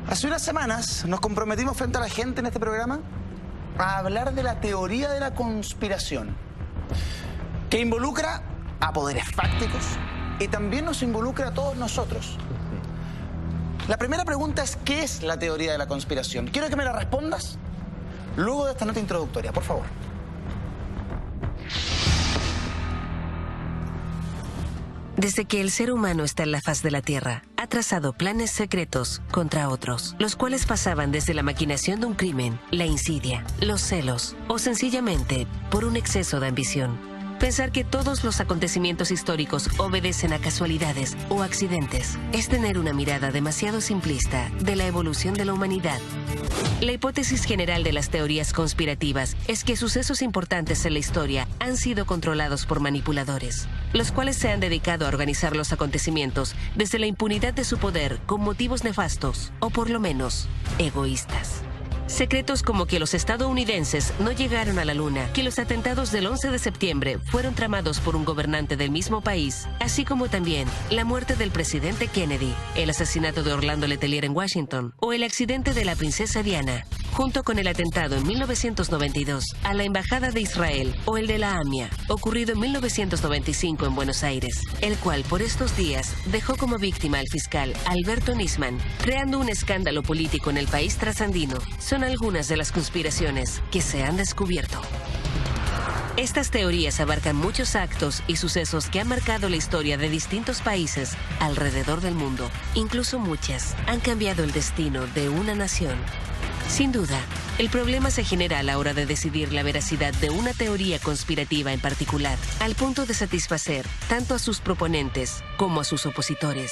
Hace unas semanas nos comprometimos frente a la gente en este programa a hablar de la teoría de la conspiración, que involucra a poderes fácticos y también nos involucra a todos nosotros. La primera pregunta es, ¿qué es la teoría de la conspiración? Quiero que me la respondas luego de esta nota introductoria, por favor. Desde que el ser humano está en la faz de la Tierra, ha trazado planes secretos contra otros, los cuales pasaban desde la maquinación de un crimen, la insidia, los celos o sencillamente por un exceso de ambición. Pensar que todos los acontecimientos históricos obedecen a casualidades o accidentes es tener una mirada demasiado simplista de la evolución de la humanidad. La hipótesis general de las teorías conspirativas es que sucesos importantes en la historia han sido controlados por manipuladores, los cuales se han dedicado a organizar los acontecimientos desde la impunidad de su poder con motivos nefastos o por lo menos egoístas. Secretos como que los estadounidenses no llegaron a la luna, que los atentados del 11 de septiembre fueron tramados por un gobernante del mismo país, así como también la muerte del presidente Kennedy, el asesinato de Orlando Letelier en Washington o el accidente de la princesa Diana, junto con el atentado en 1992 a la Embajada de Israel o el de la AMIA, ocurrido en 1995 en Buenos Aires, el cual por estos días dejó como víctima al fiscal Alberto Nisman, creando un escándalo político en el país trasandino. Son algunas de las conspiraciones que se han descubierto. Estas teorías abarcan muchos actos y sucesos que han marcado la historia de distintos países alrededor del mundo. Incluso muchas han cambiado el destino de una nación. Sin duda, el problema se genera a la hora de decidir la veracidad de una teoría conspirativa en particular, al punto de satisfacer tanto a sus proponentes como a sus opositores.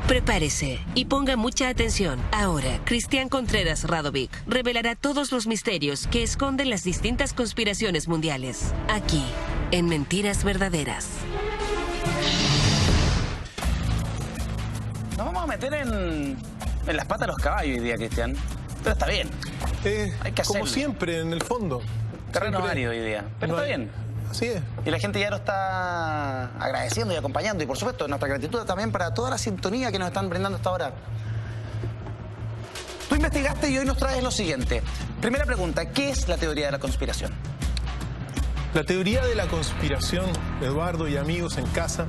Prepárese y ponga mucha atención. Ahora, Cristian Contreras Radovic revelará todos los misterios que esconden las distintas conspiraciones mundiales. Aquí, en Mentiras Verdaderas. Nos vamos a meter en las patas de los caballos hoy día, Cristian. Pero está bien. Hay que hacerlo. Como siempre, en el fondo. Terreno Siempre árido hoy día. Pero está bien. Así es. Y la gente ya lo está agradeciendo y acompañando. Y por supuesto, nuestra gratitud también para toda la sintonía que nos están brindando hasta ahora. Tú investigaste y hoy nos traes lo siguiente. Primera pregunta, ¿qué es la teoría de la conspiración? La teoría de la conspiración, Eduardo y amigos en casa,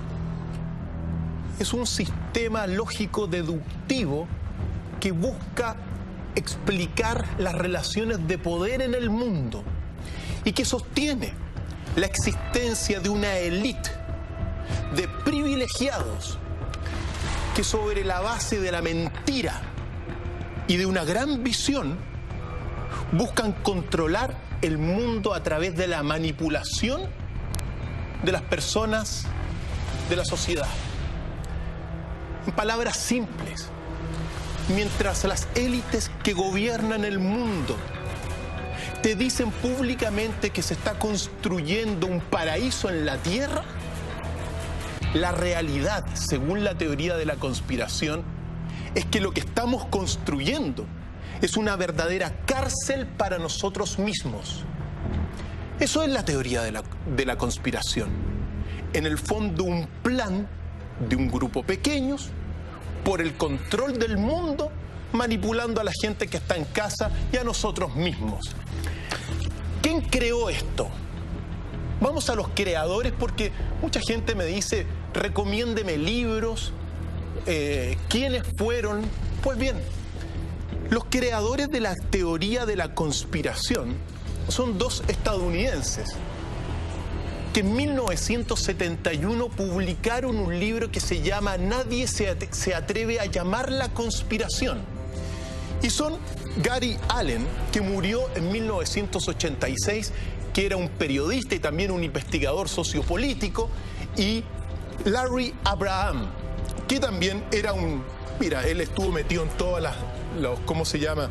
es un sistema lógico deductivo que busca explicar las relaciones de poder en el mundo y que sostiene la existencia de una élite de privilegiados que sobre la base de la mentira y de una gran visión buscan controlar el mundo a través de la manipulación de las personas de la sociedad. En palabras simples, mientras las élites que gobiernan el mundo te dicen públicamente que se está construyendo un paraíso en la tierra, la realidad, según la teoría de la conspiración, es que lo que estamos construyendo es una verdadera cárcel para nosotros mismos. Eso es la teoría de la conspiración. En el fondo, un plan de un grupo pequeño por el control del mundo, manipulando a la gente que está en casa y a nosotros mismos. ¿Quién creó esto? Vamos a los creadores, porque mucha gente me dice, recomiéndeme libros, ¿quiénes fueron? Pues bien, los creadores de la teoría de la conspiración son dos estadounidenses que en 1971 publicaron un libro que se llama Nadie se atreve a llamar la conspiración. Y son Gary Allen, que murió en 1986, que era un periodista y también un investigador sociopolítico, y Larry Abraham, que también era un... Mira, él estuvo metido en todas los ¿cómo se llama?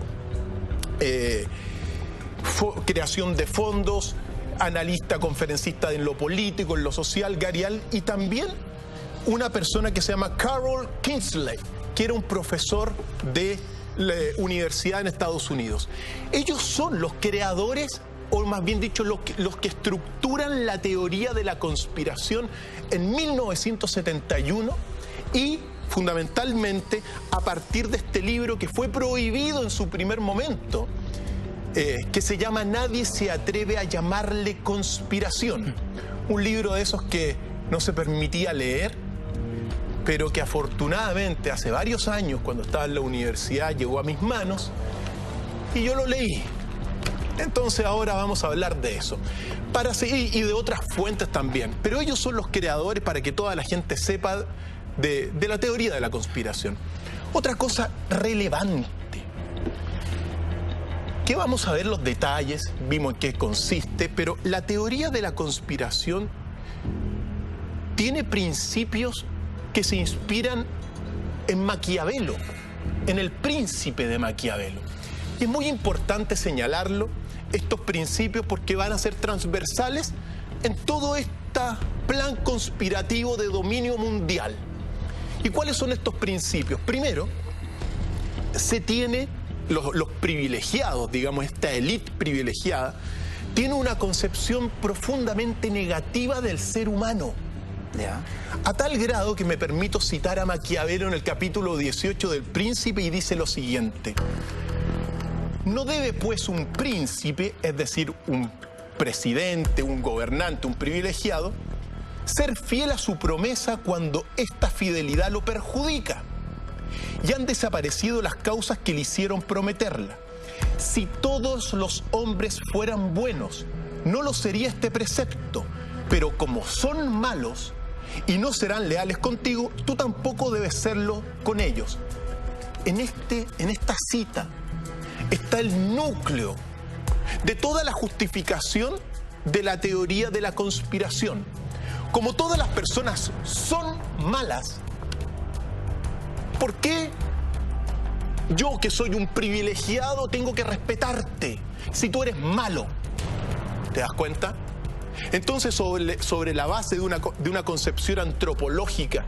Creación de fondos, analista, conferencista en lo político, en lo social, Gary Allen, y también una persona que se llama Carol Kingsley, que era un profesor de la universidad en Estados Unidos. Ellos son los creadores, o más bien dicho, los que estructuran la teoría de la conspiración en 1971 y fundamentalmente a partir de este libro que fue prohibido en su primer momento, que se llama Nadie se atreve a llamarle conspiración. Un libro de esos que no se permitía leer, pero que afortunadamente hace varios años, cuando estaba en la universidad, llegó a mis manos y yo lo leí. Entonces ahora vamos a hablar de eso. Y de otras fuentes también. Pero ellos son los creadores para que toda la gente sepa de la teoría de la conspiración. Otra cosa relevante, que vamos a ver los detalles, vimos en qué consiste, pero la teoría de la conspiración tiene principios que se inspiran en Maquiavelo, en el Príncipe de Maquiavelo. Y es muy importante señalarlo, estos principios, porque van a ser transversales en todo este plan conspirativo de dominio mundial. ¿Y cuáles son estos principios? Primero, se tiene los privilegiados, digamos, esta élite privilegiada, tiene una concepción profundamente negativa del ser humano. ¿Ya? A tal grado que me permito citar a Maquiavelo en el capítulo 18 del Príncipe y dice lo siguiente: no debe pues un príncipe, es decir, un presidente, un gobernante, un privilegiado, ser fiel a su promesa cuando esta fidelidad lo perjudica. Y han desaparecido las causas que le hicieron prometerla. Si todos los hombres fueran buenos, no lo sería este precepto, pero como son malos y no serán leales contigo, tú tampoco debes serlo con ellos. En esta cita está el núcleo de toda la justificación de la teoría de la conspiración. Como todas las personas son malas, ¿por qué yo, que soy un privilegiado, tengo que respetarte si tú eres malo? ¿Te das cuenta? Entonces, sobre la base de una concepción antropológica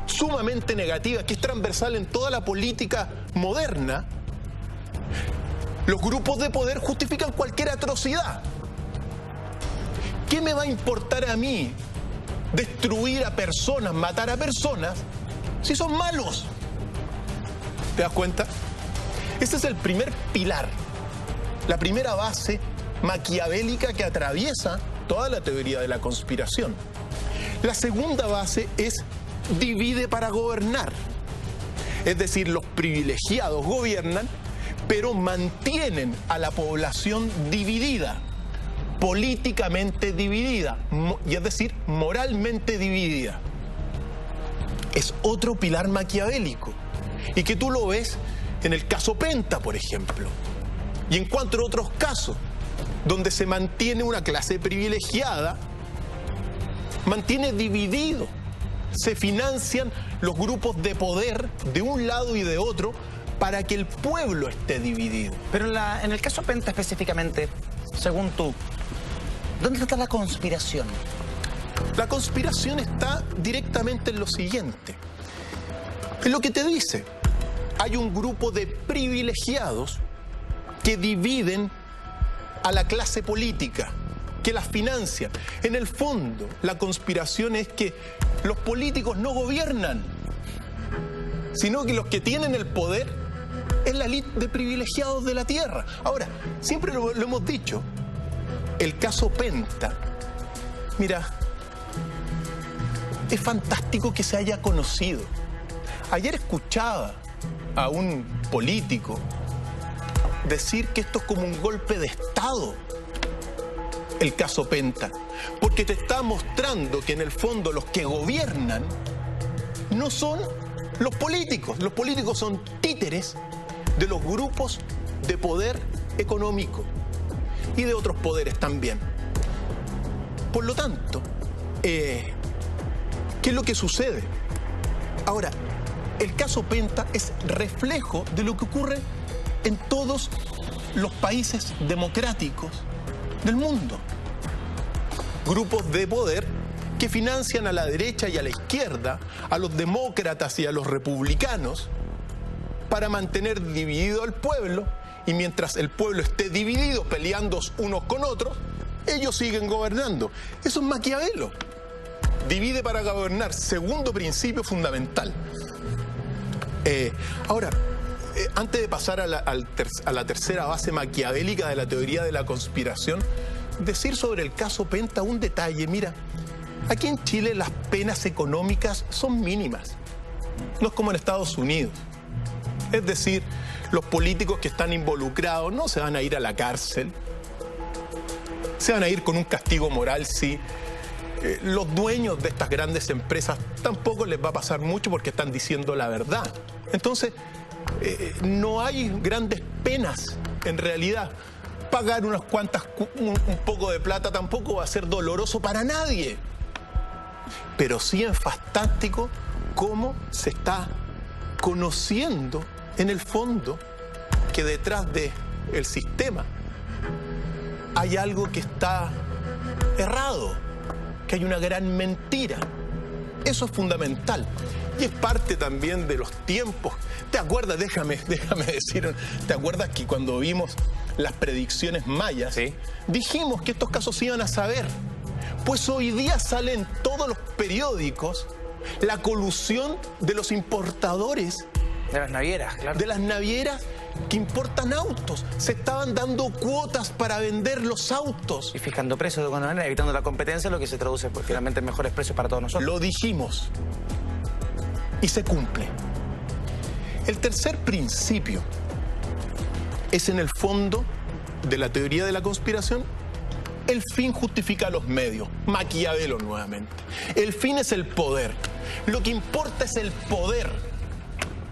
sumamente negativa, que es transversal en toda la política moderna, los grupos de poder justifican cualquier atrocidad. ¿Qué me va a importar a mí destruir a personas, matar a personas, si son malos? ¿Te das cuenta? Ese es el primer pilar, la primera base maquiavélica que atraviesa toda la teoría de la conspiración. La segunda base es divide para gobernar. Es decir, los privilegiados gobiernan, pero mantienen a la población dividida, políticamente dividida, y es decir, moralmente dividida. Es otro pilar maquiavélico, y que tú lo ves en el caso Penta, por ejemplo, y en cuanto a otros casos, donde se mantiene una clase privilegiada, mantiene dividido, se financian los grupos de poder de un lado y de otro para que el pueblo esté dividido. Pero en el caso Penta específicamente, según tú, ¿dónde está la conspiración? La conspiración está directamente en lo siguiente. Es lo que te dice. Hay un grupo de privilegiados que dividen a la clase política, que las financian. En el fondo, la conspiración es que los políticos no gobiernan, sino que los que tienen el poder es la élite de privilegiados de la tierra. Ahora, siempre lo hemos dicho, el caso Penta, mira, es fantástico que se haya conocido. Ayer escuchaba a un político decir que esto es como un golpe de Estado, el caso Penta, porque te está mostrando que en el fondo los que gobiernan no son los políticos son títeres de los grupos de poder económico y de otros poderes también. Por lo tanto, ¿qué es lo que sucede? Ahora, el caso Penta es reflejo de lo que ocurre en todos los países democráticos del mundo. Grupos de poder que financian a la derecha y a la izquierda, a los demócratas y a los republicanos, para mantener dividido al pueblo, y mientras el pueblo esté dividido, peleando unos con otros, ellos siguen gobernando. Eso es Maquiavelo. Divide para gobernar, segundo principio fundamental. Ahora, antes de pasar a la tercera base maquiavélica de la teoría de la conspiración, decir sobre el caso Penta un detalle. Mira, aquí en Chile las penas económicas son mínimas. No es como en Estados Unidos. Es decir, los políticos que están involucrados no se van a ir a la cárcel. Se van a ir con un castigo moral, sí. Los dueños de estas grandes empresas tampoco les va a pasar mucho porque están diciendo la verdad. Entonces, no hay grandes penas en realidad. Pagar unas cuantas, un poco de plata tampoco va a ser doloroso para nadie. Pero sí es fantástico cómo se está conociendo en el fondo que detrás del sistema hay algo que está errado, que hay una gran mentira. Eso es fundamental. Y es parte también de los tiempos. ¿Te acuerdas? Déjame decir, ¿te acuerdas que cuando vimos las predicciones mayas, sí, dijimos que estos casos se iban a saber? Pues hoy día sale en todos los periódicos la colusión de los importadores. De las navieras, claro. De las navieras que importan autos. Se estaban dando cuotas para vender los autos. Y fijando precios de alguna manera, evitando la competencia, lo que se traduce pues, finalmente en mejores precios para todos nosotros. Lo dijimos. Y se cumple. El tercer principio es en el fondo de la teoría de la conspiración. El fin justifica los medios. Maquiavelo nuevamente. El fin es el poder. Lo que importa es el poder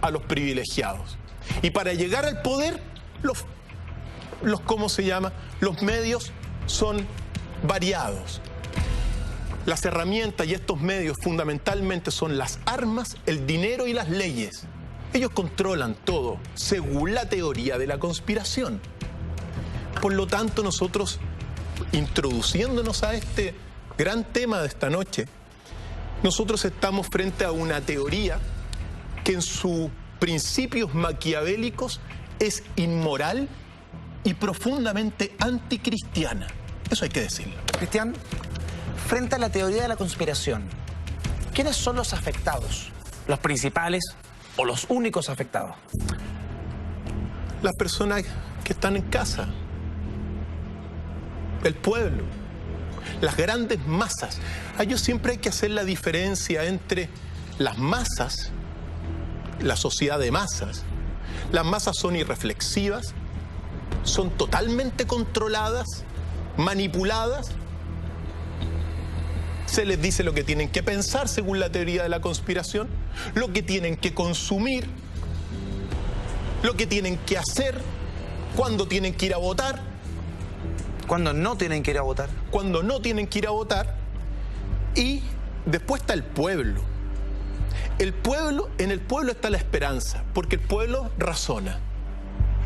a los privilegiados. Y para llegar al poder, ¿cómo se llama? Los medios son variados. Las herramientas y estos medios fundamentalmente son las armas, el dinero y las leyes. Ellos controlan todo, según la teoría de la conspiración. Por lo tanto, nosotros, introduciéndonos a este gran tema de esta noche, nosotros estamos frente a una teoría que en sus principios maquiavélicos es inmoral y profundamente anticristiana. Eso hay que decirlo. Cristian, frente a la teoría de la conspiración, ¿quiénes son los afectados? ¿Los principales o los únicos afectados? Las personas que están en casa, el pueblo, las grandes masas. A ellos siempre hay que hacer la diferencia entre las masas, la sociedad de masas. Las masas son irreflexivas, son totalmente controladas, manipuladas. Se les dice lo que tienen que pensar según la teoría de la conspiración, lo que tienen que consumir, lo que tienen que hacer, cuándo tienen que ir a votar. Cuando no tienen que ir a votar. Cuando no tienen que ir a votar. Y después está el pueblo. En el pueblo está la esperanza, porque el pueblo razona,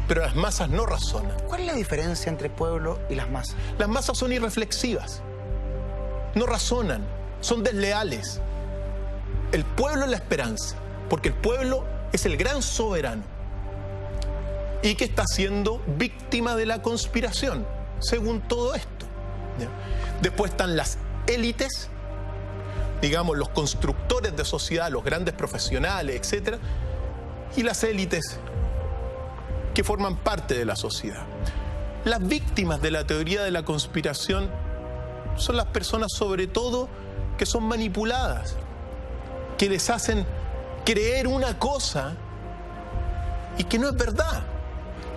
pero las masas no razonan. ¿Cuál es la diferencia entre el pueblo y las masas? Las masas son irreflexivas, no razonan, son desleales. El pueblo es la esperanza, porque el pueblo es el gran soberano y que está siendo víctima de la conspiración, según todo esto. Después están las élites, digamos, los constructores de sociedad, los grandes profesionales, etc. Y las élites que forman parte de la sociedad. Las víctimas de la teoría de la conspiración son las personas, sobre todo, que son manipuladas, que les hacen creer una cosa y que no es verdad.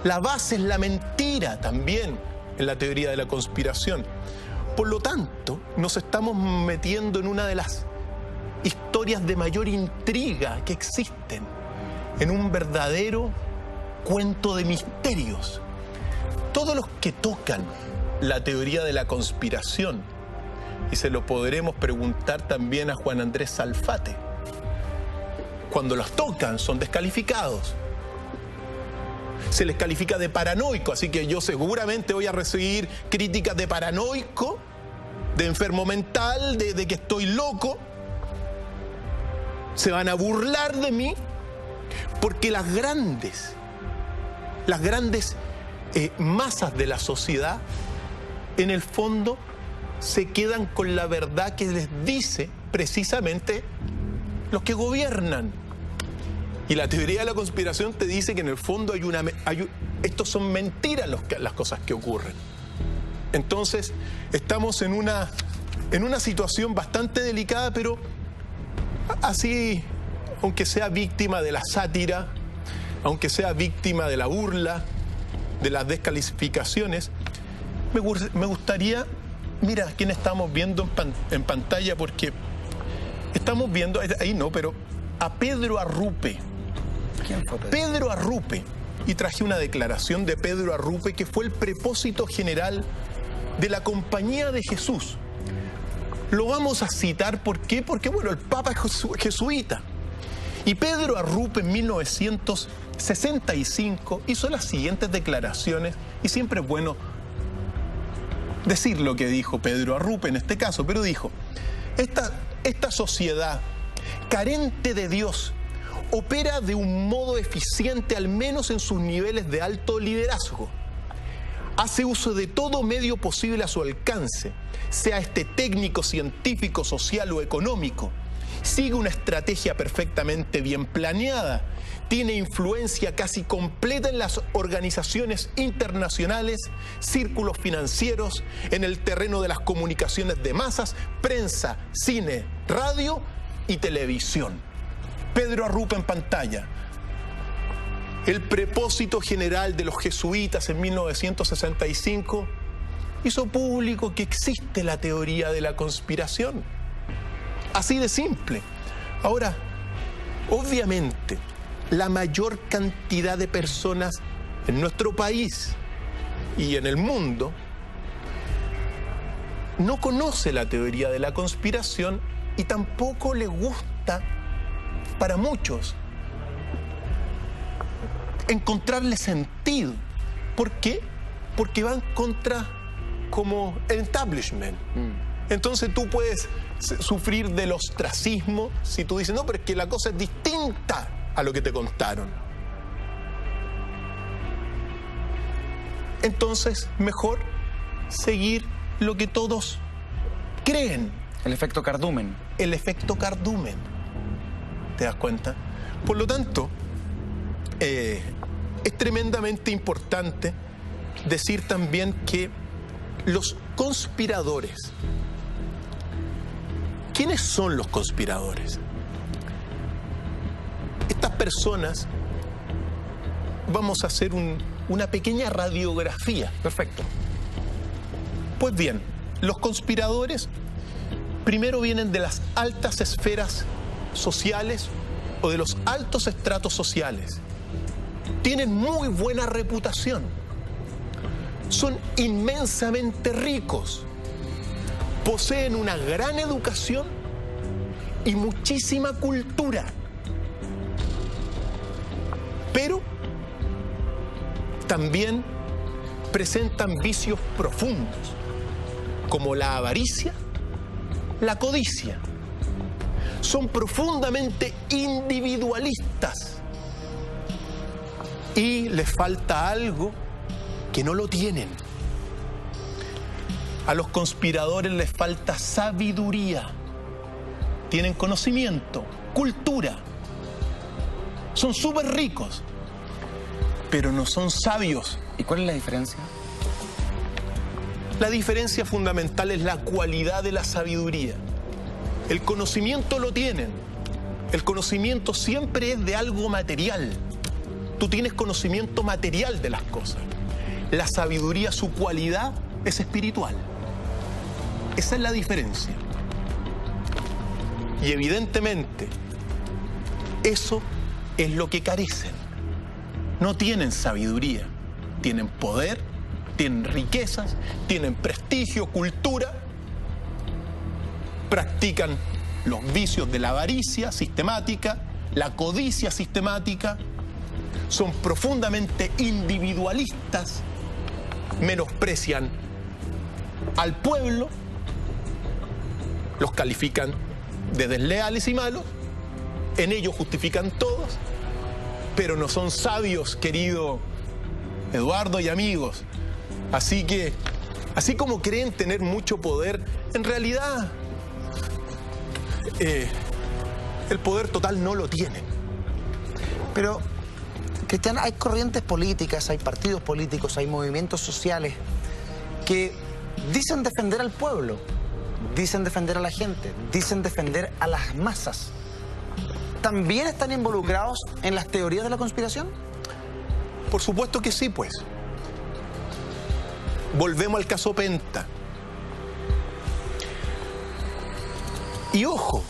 La base es la mentira también en la teoría de la conspiración. Por lo tanto, nos estamos metiendo en una de las historias de mayor intriga que existen, en un verdadero cuento de misterios. Todos los que tocan la teoría de la conspiración, y se lo podremos preguntar también a Juan Andrés Salfate, cuando los tocan son descalificados. Se les califica de paranoico, así que yo seguramente voy a recibir críticas de paranoico, de enfermo mental, de que estoy loco. Se van a burlar de mí, porque las grandes masas de la sociedad, en el fondo, se quedan con la verdad que les dice precisamente los que gobiernan. Y la teoría de la conspiración te dice que en el fondo estos son mentiras las cosas que ocurren. Entonces, estamos en una situación bastante delicada, pero así, aunque sea víctima de la sátira, aunque sea víctima de la burla, de las descalificaciones, me gustaría, mira, quién estamos viendo en pantalla, porque estamos viendo, ahí no, pero a Pedro Arrupe. ¿Quién fue Pedro? Pedro Arrupe. Y traje una declaración de Pedro Arrupe, que fue el prepósito general de la Compañía de Jesús. Lo vamos a citar, ¿por qué? Porque, bueno, el Papa es jesuita. Y Pedro Arrupe en 1965 hizo las siguientes declaraciones, y siempre es bueno decir lo que dijo Pedro Arrupe en este caso, pero dijo: esta sociedad carente de Dios opera de un modo eficiente, al menos en sus niveles de alto liderazgo. Hace uso de todo medio posible a su alcance, sea este técnico, científico, social o económico. Sigue una estrategia perfectamente bien planeada. Tiene influencia casi completa en las organizaciones internacionales, círculos financieros, en el terreno de las comunicaciones de masas, prensa, cine, radio y televisión. Pedro Arrupe en pantalla. El prepósito general de los jesuitas en 1965 hizo público que existe la teoría de la conspiración. Así de simple. Ahora, obviamente, la mayor cantidad de personas en nuestro país y en el mundo no conoce la teoría de la conspiración y tampoco le gusta, para muchos, encontrarle sentido. ¿Por qué? Porque van contra como el establishment. Entonces tú puedes sufrir del ostracismo si tú dices: no, pero es que la cosa es distinta a lo que te contaron. Entonces, mejor seguir lo que todos creen. El efecto cardumen. El efecto cardumen. ¿Te das cuenta? Por lo tanto, es tremendamente importante decir también que los conspiradores, ¿quiénes son los conspiradores? Estas personas, vamos a hacer una pequeña radiografía. Perfecto. Pues bien, los conspiradores primero vienen de las altas esferas sociales o de los altos estratos sociales. Tienen muy buena reputación. Son inmensamente ricos. Poseen una gran educación y muchísima cultura. Pero también presentan vicios profundos, como la avaricia, la codicia. Son profundamente individualistas y les falta algo que no lo tienen. A los conspiradores les falta sabiduría. Tienen conocimiento, cultura. Son súper ricos, pero no son sabios. ¿Y cuál es la diferencia? La diferencia fundamental es la cualidad de la sabiduría. El conocimiento lo tienen. El conocimiento siempre es de algo material. Tú tienes conocimiento material de las cosas. La sabiduría, su cualidad es espiritual. Esa es la diferencia. Y evidentemente, eso es lo que carecen. No tienen sabiduría. Tienen poder, tienen riquezas, tienen prestigio, cultura. Practican los vicios de la avaricia sistemática, la codicia sistemática. Son profundamente individualistas, menosprecian al pueblo, los califican de desleales y malos, en ello justifican todos, pero no son sabios, querido Eduardo y amigos. Así que, así como creen tener mucho poder, en realidad el poder total no lo tienen. Pero, Cristian, hay corrientes políticas, hay partidos políticos, hay movimientos sociales que dicen defender al pueblo, dicen defender a la gente, dicen defender a las masas. ¿También están involucrados en las teorías de la conspiración? Por supuesto que sí, pues. Volvemos al caso Penta. Y ojo,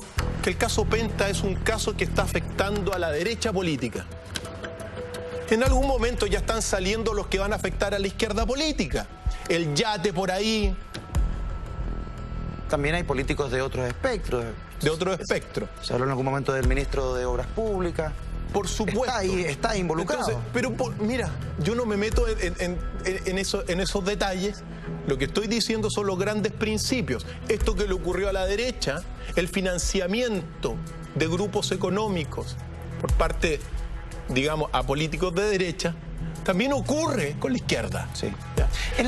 que el caso Penta es un caso que está afectando a la derecha política. En algún momento ya están saliendo los que van a afectar a la izquierda política. El yate por ahí. También hay políticos de otros espectros. De otro espectro. Se habló en algún momento del ministro de Obras Públicas. Por supuesto. Está involucrado. Entonces, pero mira, yo no me meto en esos detalles. Lo que estoy diciendo son los grandes principios. Esto que le ocurrió a la derecha, el financiamiento de grupos económicos por parte, digamos, a políticos de derecha, también ocurre con la izquierda. Sí.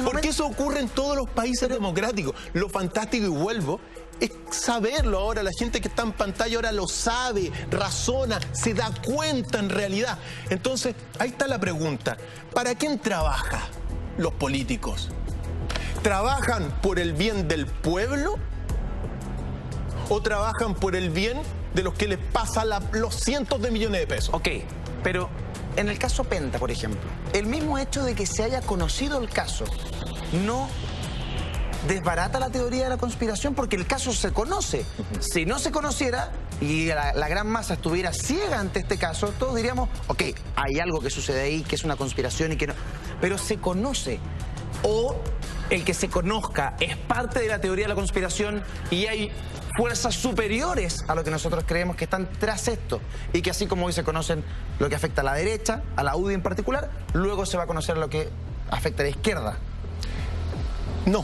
Porque eso ocurre en todos los países democráticos. Lo fantástico, y vuelvo, es saberlo ahora. La gente que está en pantalla ahora lo sabe, razona, se da cuenta en realidad. Entonces, ahí está la pregunta. ¿Para quién trabajan los políticos? ¿Trabajan por el bien del pueblo? ¿O trabajan por el bien de los que les pasa los cientos de millones de pesos? Ok, pero en el caso Penta, por ejemplo, el mismo hecho de que se haya conocido el caso no desbarata la teoría de la conspiración, porque el caso se conoce. Si no se conociera y la gran masa estuviera ciega ante este caso, todos diríamos, ok, hay algo que sucede ahí, que es una conspiración y que no... Pero se conoce. O el que se conozca es parte de la teoría de la conspiración y hay fuerzas superiores a lo que nosotros creemos que están tras esto, y que así como hoy se conocen lo que afecta a la derecha, a la UDI en particular, luego se va a conocer lo que afecta a la izquierda. No.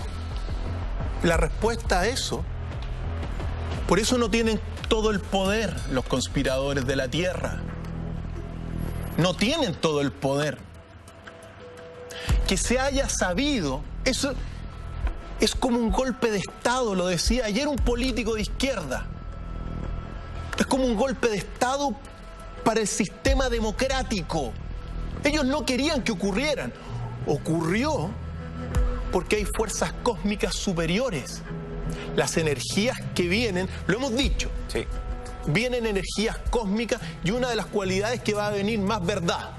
La respuesta a eso, por eso no tienen todo el poder los conspiradores de la tierra. No tienen todo el poder. Que se haya sabido, eso es como un golpe de Estado, lo decía ayer un político de izquierda. Es como un golpe de Estado para el sistema democrático. Ellos no querían que ocurrieran. Ocurrió porque hay fuerzas cósmicas superiores. Las energías que vienen, lo hemos dicho, Sí. vienen energías cósmicas, y una de las cualidades que va a venir más verdad.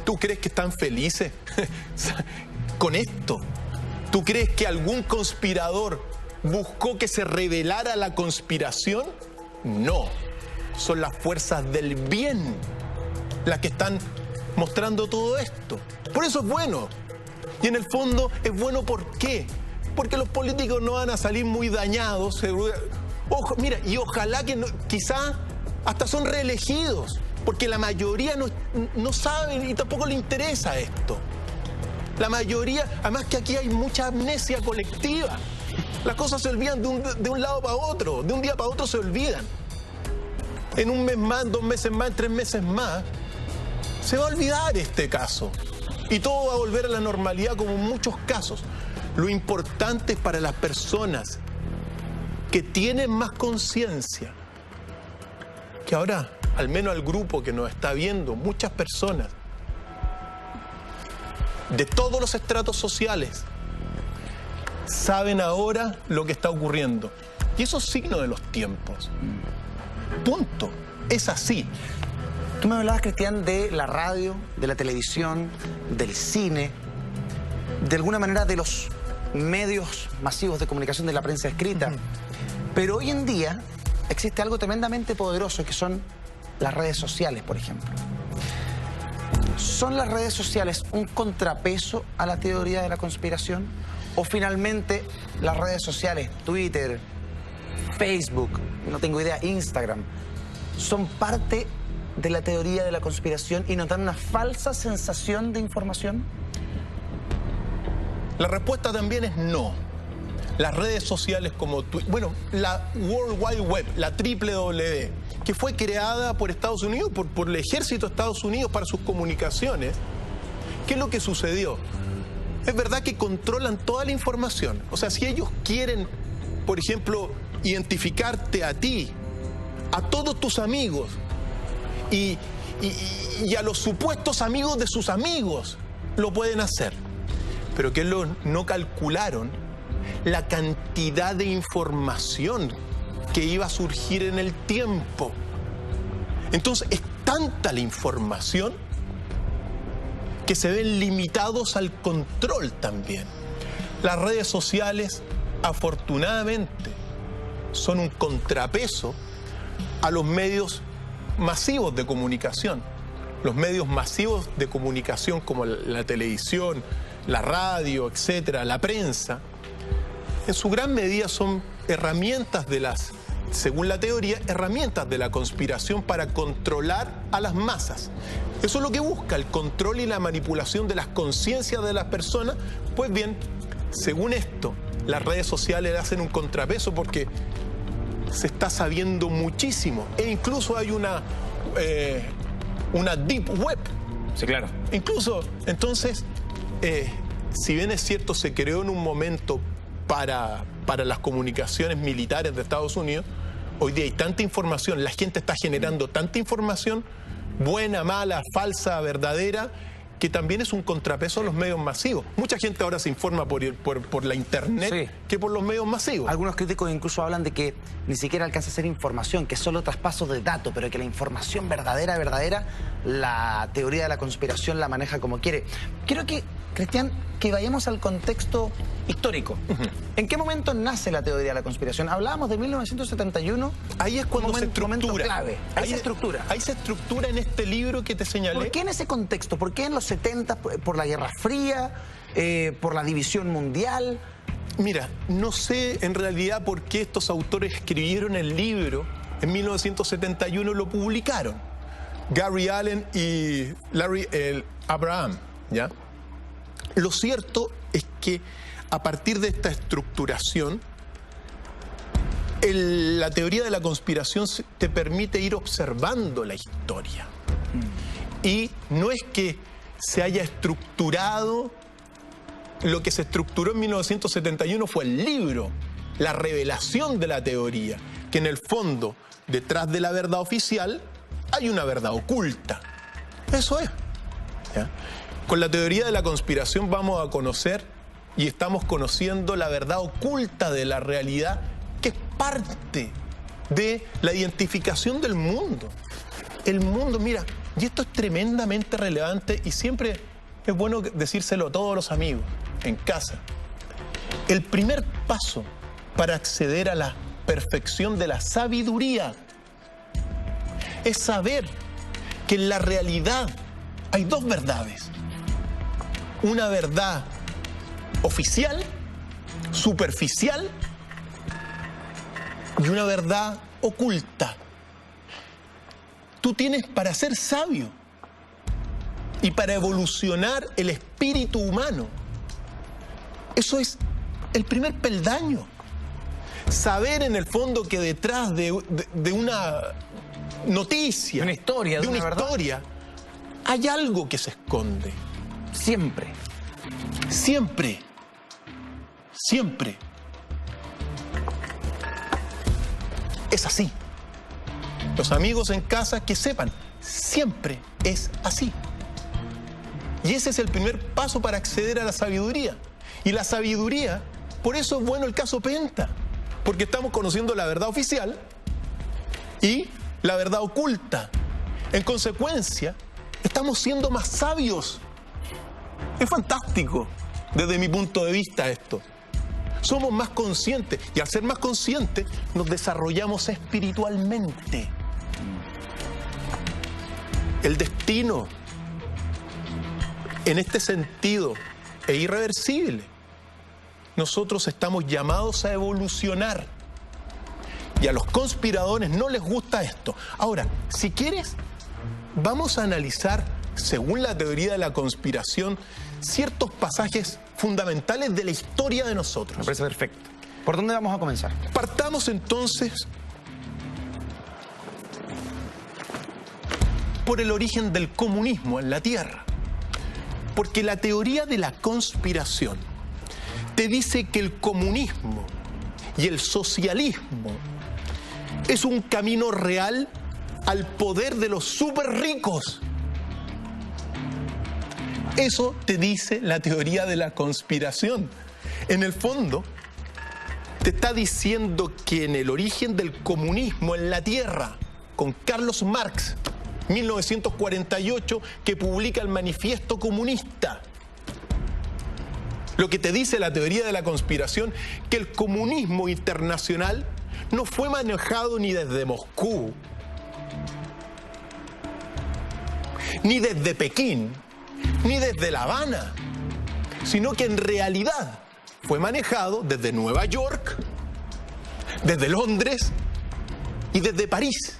¿Tú crees que están felices con esto? ¿Tú crees que algún conspirador buscó que se revelara la conspiración? No. Son las fuerzas del bien las que están mostrando todo esto. Por eso es bueno. Y en el fondo es bueno, ¿por qué? Porque los políticos no van a salir muy dañados. Mira, y ojalá que quizá hasta son reelegidos, porque la mayoría no saben y tampoco le interesa esto. La mayoría, además que aquí hay mucha amnesia colectiva. Las cosas se olvidan de un lado para otro, de un día para otro se olvidan. En un mes más, en 2 meses más, en 3 meses más, se va a olvidar este caso. Y todo va a volver a la normalidad como en muchos casos. Lo importante es para las personas que tienen más conciencia, que ahora, al menos al grupo que nos está viendo, muchas personas de todos los estratos sociales saben ahora lo que está ocurriendo. Y eso es signo de los tiempos. Punto. Es así. Tú me hablabas, Cristian, de la radio, de la televisión, del cine, de alguna manera de los medios masivos de comunicación, de la prensa escrita. Pero hoy en día existe algo tremendamente poderoso, que son las redes sociales, por ejemplo. ¿Son las redes sociales un contrapeso a la teoría de la conspiración? ¿O finalmente las redes sociales, Twitter, Facebook, no tengo idea, Instagram, son parte de la teoría de la conspiración y nos dan una falsa sensación de información? La respuesta también es no. Las redes sociales como la World Wide Web, la WWW, que fue creada por Estados Unidos, por el ejército de Estados Unidos para sus comunicaciones, ¿qué es lo que sucedió? Es verdad que controlan toda la información. O sea, si ellos quieren, por ejemplo, identificarte a ti, a todos tus amigos, y y a los supuestos amigos de sus amigos lo pueden hacer. Pero que no calcularon la cantidad de información que iba a surgir en el tiempo. Entonces es tanta la información que se ven limitados al control también. Las redes sociales, afortunadamente, son un contrapeso a los medios masivos de comunicación. Los medios masivos de comunicación como la televisión, la radio, etcétera, la prensa, en su gran medida son herramientas según la teoría, herramientas de la conspiración para controlar a las masas. Eso es lo que busca, el control y la manipulación de las conciencias de las personas. Pues bien, según esto, las redes sociales hacen un contrapeso porque se está sabiendo muchísimo. E incluso hay una deep web. Sí, claro. Incluso, entonces, si bien es cierto, se creó en un momento para las comunicaciones militares de Estados Unidos, hoy día hay tanta información, la gente está generando tanta información, buena, mala, falsa, verdadera, que también es un contrapeso a los medios masivos. Mucha gente ahora se informa por la internet, sí, que por los medios masivos. Algunos críticos incluso hablan de que ni siquiera alcanza a ser información, que es solo traspasos de datos, pero que la información verdadera, la teoría de la conspiración la maneja como quiere. Quiero que, Cristian, que vayamos al contexto histórico. ¿En qué momento nace la teoría de la conspiración? Hablábamos de 1971. Ahí es cuando se estructura. Momento clave. Ahí se estructura en este libro que te señalé. ¿Por qué en ese contexto? ¿Por qué en los 70? ¿Por la Guerra Fría? ¿Por la división mundial? Mira, no sé en realidad por qué estos autores escribieron el libro en 1971 y lo publicaron. Gary Allen y Larry Abraham, ¿ya? Lo cierto es que a partir de esta estructuración, la teoría de la conspiración te permite ir observando la historia. Y no es que se haya estructurado, lo que se estructuró en 1971 fue el libro, la revelación de la teoría, que en el fondo, detrás de la verdad oficial, hay una verdad oculta. Eso es, ¿ya? Con la teoría de la conspiración vamos a conocer y estamos conociendo la verdad oculta de la realidad, que es parte de la identificación del mundo. El mundo, mira, y esto es tremendamente relevante y siempre es bueno decírselo a todos los amigos en casa. El primer paso para acceder a la perfección de la sabiduría es saber que en la realidad hay dos verdades. Una verdad oficial, superficial, y una verdad oculta. Tú tienes, para ser sabio y para evolucionar el espíritu humano, eso es el primer peldaño. Saber en el fondo que detrás de una noticia, de una historia, hay algo que se esconde. Siempre. Siempre. Siempre. Es así. Los amigos en casa que sepan, siempre es así. Y ese es el primer paso para acceder a la sabiduría. Y la sabiduría, por eso es bueno el caso Penta, porque estamos conociendo la verdad oficial y la verdad oculta. En consecuencia, estamos siendo más sabios. Es fantástico desde mi punto de vista esto. Somos más conscientes y al ser más conscientes nos desarrollamos espiritualmente. El destino en este sentido es irreversible. Nosotros estamos llamados a evolucionar y a los conspiradores no les gusta esto. Ahora, si quieres, vamos a analizar, según la teoría de la conspiración, ciertos pasajes fundamentales de la historia de nosotros. Me parece perfecto. ¿Por dónde vamos a comenzar? Partamos entonces por el origen del comunismo en la Tierra. Porque la teoría de la conspiración te dice que el comunismo y el socialismo es un camino real al poder de los súper ricos. Eso te dice la teoría de la conspiración. En el fondo, te está diciendo que en el origen del comunismo en la Tierra, con Carlos Marx, 1948, que publica el Manifiesto Comunista, lo que te dice la teoría de la conspiración, que el comunismo internacional no fue manejado ni desde Moscú, ni desde Pekín, ni desde La Habana, sino que en realidad fue manejado desde Nueva York, desde Londres y desde París.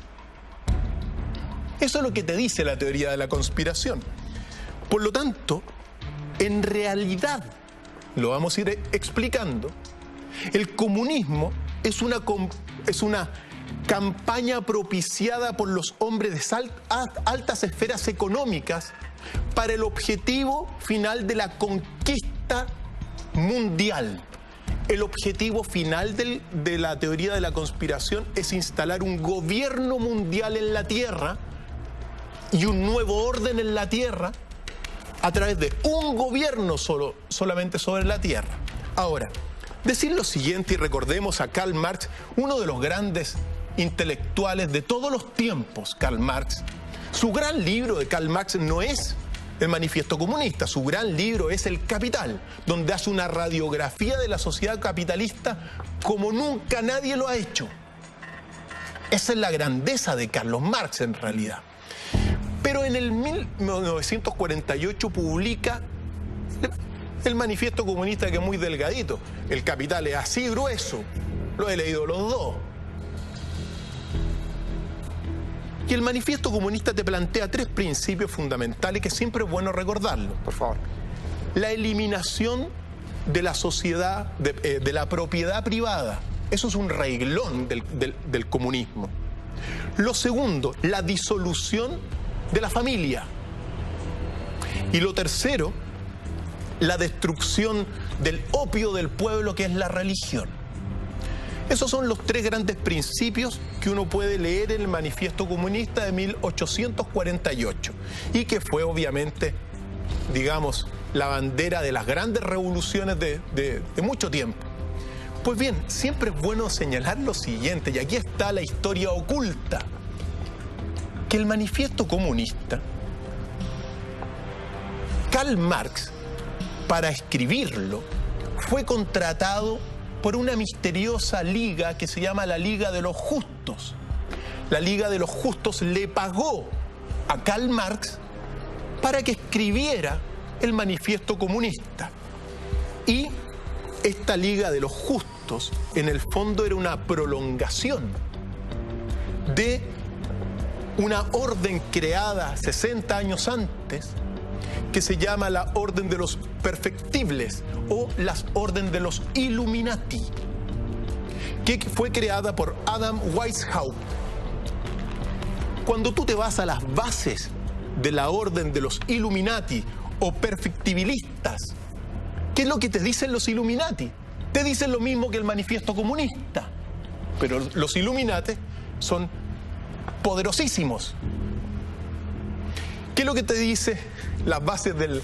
Eso es lo que te dice la teoría de la conspiración. Por lo tanto, en realidad, lo vamos a ir explicando, el comunismo es una campaña propiciada por los hombres de altas esferas económicas para el objetivo final de la conquista mundial. El objetivo final de la teoría de la conspiración es instalar un gobierno mundial en la Tierra y un nuevo orden en la Tierra a través de un gobierno solamente sobre la Tierra. Ahora, decir lo siguiente, y recordemos a Karl Marx, uno de los grandes intelectuales de todos los tiempos, Karl Marx. Su gran libro de Karl Marx no es el Manifiesto Comunista, su gran libro es El Capital, donde hace una radiografía de la sociedad capitalista como nunca nadie lo ha hecho. Esa es la grandeza de Carlos Marx en realidad. Pero en el 1948 publica el Manifiesto Comunista, que es muy delgadito. El Capital es así grueso, lo he leído los dos. Y el Manifiesto Comunista te plantea 3 principios fundamentales que siempre es bueno recordarlo. Por favor. La eliminación de la sociedad, de la propiedad privada. Eso es un reglón del comunismo. Lo segundo, la disolución de la familia. Y lo tercero, la destrucción del opio del pueblo, que es la religión. Esos son los 3 grandes principios que uno puede leer en el Manifiesto Comunista de 1848 y que fue obviamente, digamos, la bandera de las grandes revoluciones de mucho tiempo. Pues bien, siempre es bueno señalar lo siguiente, y aquí está la historia oculta, que el Manifiesto Comunista, Karl Marx, para escribirlo, fue contratado por una misteriosa liga que se llama la Liga de los Justos. La Liga de los Justos le pagó a Karl Marx para que escribiera el Manifiesto Comunista. Y esta Liga de los Justos, en el fondo, era una prolongación de una orden creada 60 años antes, que se llama la Orden de los Perfectibles o la Orden de los Illuminati, que fue creada por Adam Weishaupt. Cuando tú te vas a las bases de la Orden de los Illuminati o perfectibilistas, ¿qué es lo que te dicen los Illuminati? Te dicen lo mismo que el Manifiesto Comunista, pero los Illuminati son poderosísimos. ¿Qué es lo que te dice las bases del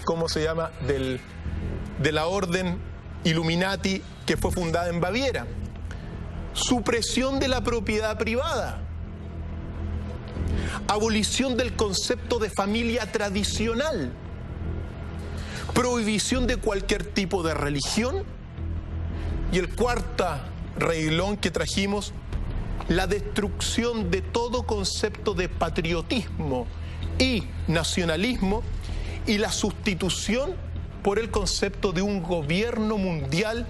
cómo se llama, de la orden Illuminati que fue fundada en Baviera? Supresión de la propiedad privada, abolición del concepto de familia tradicional, prohibición de cualquier tipo de religión, y el cuarto reglón que trajimos, la destrucción de todo concepto de patriotismo y nacionalismo, y la sustitución por el concepto de un gobierno mundial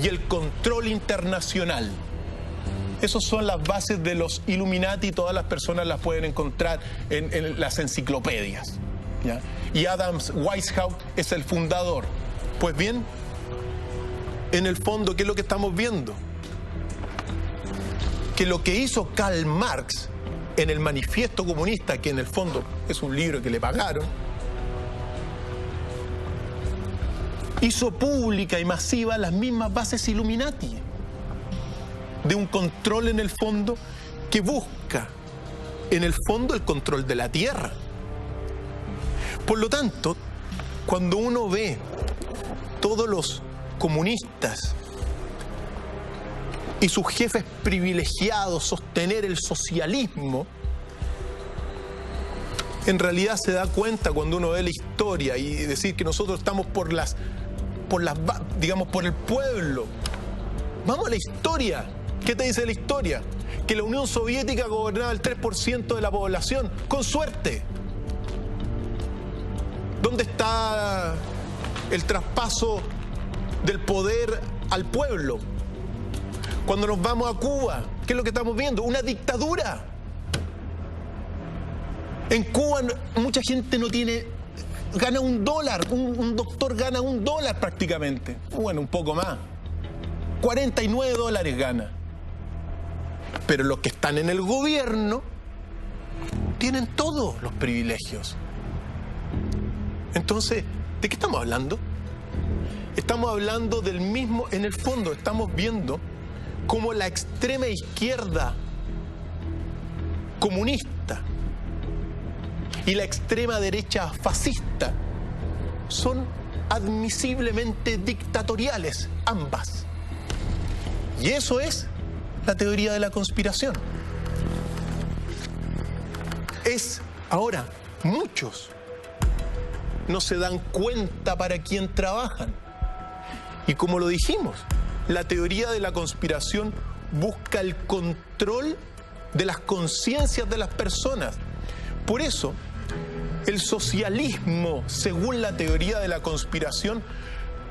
y el control internacional. Esas son las bases de los Illuminati, todas las personas las pueden encontrar en las enciclopedias, ¿ya? Y Adam Weishaupt es el fundador. Pues bien, en el fondo, ¿qué es lo que estamos viendo? Que lo que hizo Karl Marx en el Manifiesto Comunista, que en el fondo es un libro que le pagaron, hizo pública y masiva las mismas bases Illuminati, de un control en el fondo que busca en el fondo, el control de la tierra. Por lo tanto, cuando uno ve todos los comunistas y sus jefes privilegiados sostener el socialismo, en realidad se da cuenta cuando uno ve la historia y decir que nosotros estamos por el pueblo. Vamos a la historia. ¿Qué te dice la historia? Que la Unión Soviética gobernaba el 3% de la población, con suerte. ¿Dónde está el traspaso del poder al pueblo? Cuando nos vamos a Cuba, ¿qué es lo que estamos viendo? Una dictadura. En Cuba mucha gente gana $1, un doctor gana $1 prácticamente. Bueno, un poco más. $49 gana. Pero los que están en el gobierno tienen todos los privilegios. Entonces, ¿de qué estamos hablando? Estamos hablando del mismo, en el fondo estamos viendo cómo la extrema izquierda comunista y la extrema derecha fascista son admisiblemente dictatoriales, ambas. Y eso es la teoría de la conspiración. Ahora, muchos no se dan cuenta para quién trabajan. Y como lo dijimos, la teoría de la conspiración busca el control de las conciencias de las personas. Por eso, el socialismo, según la teoría de la conspiración,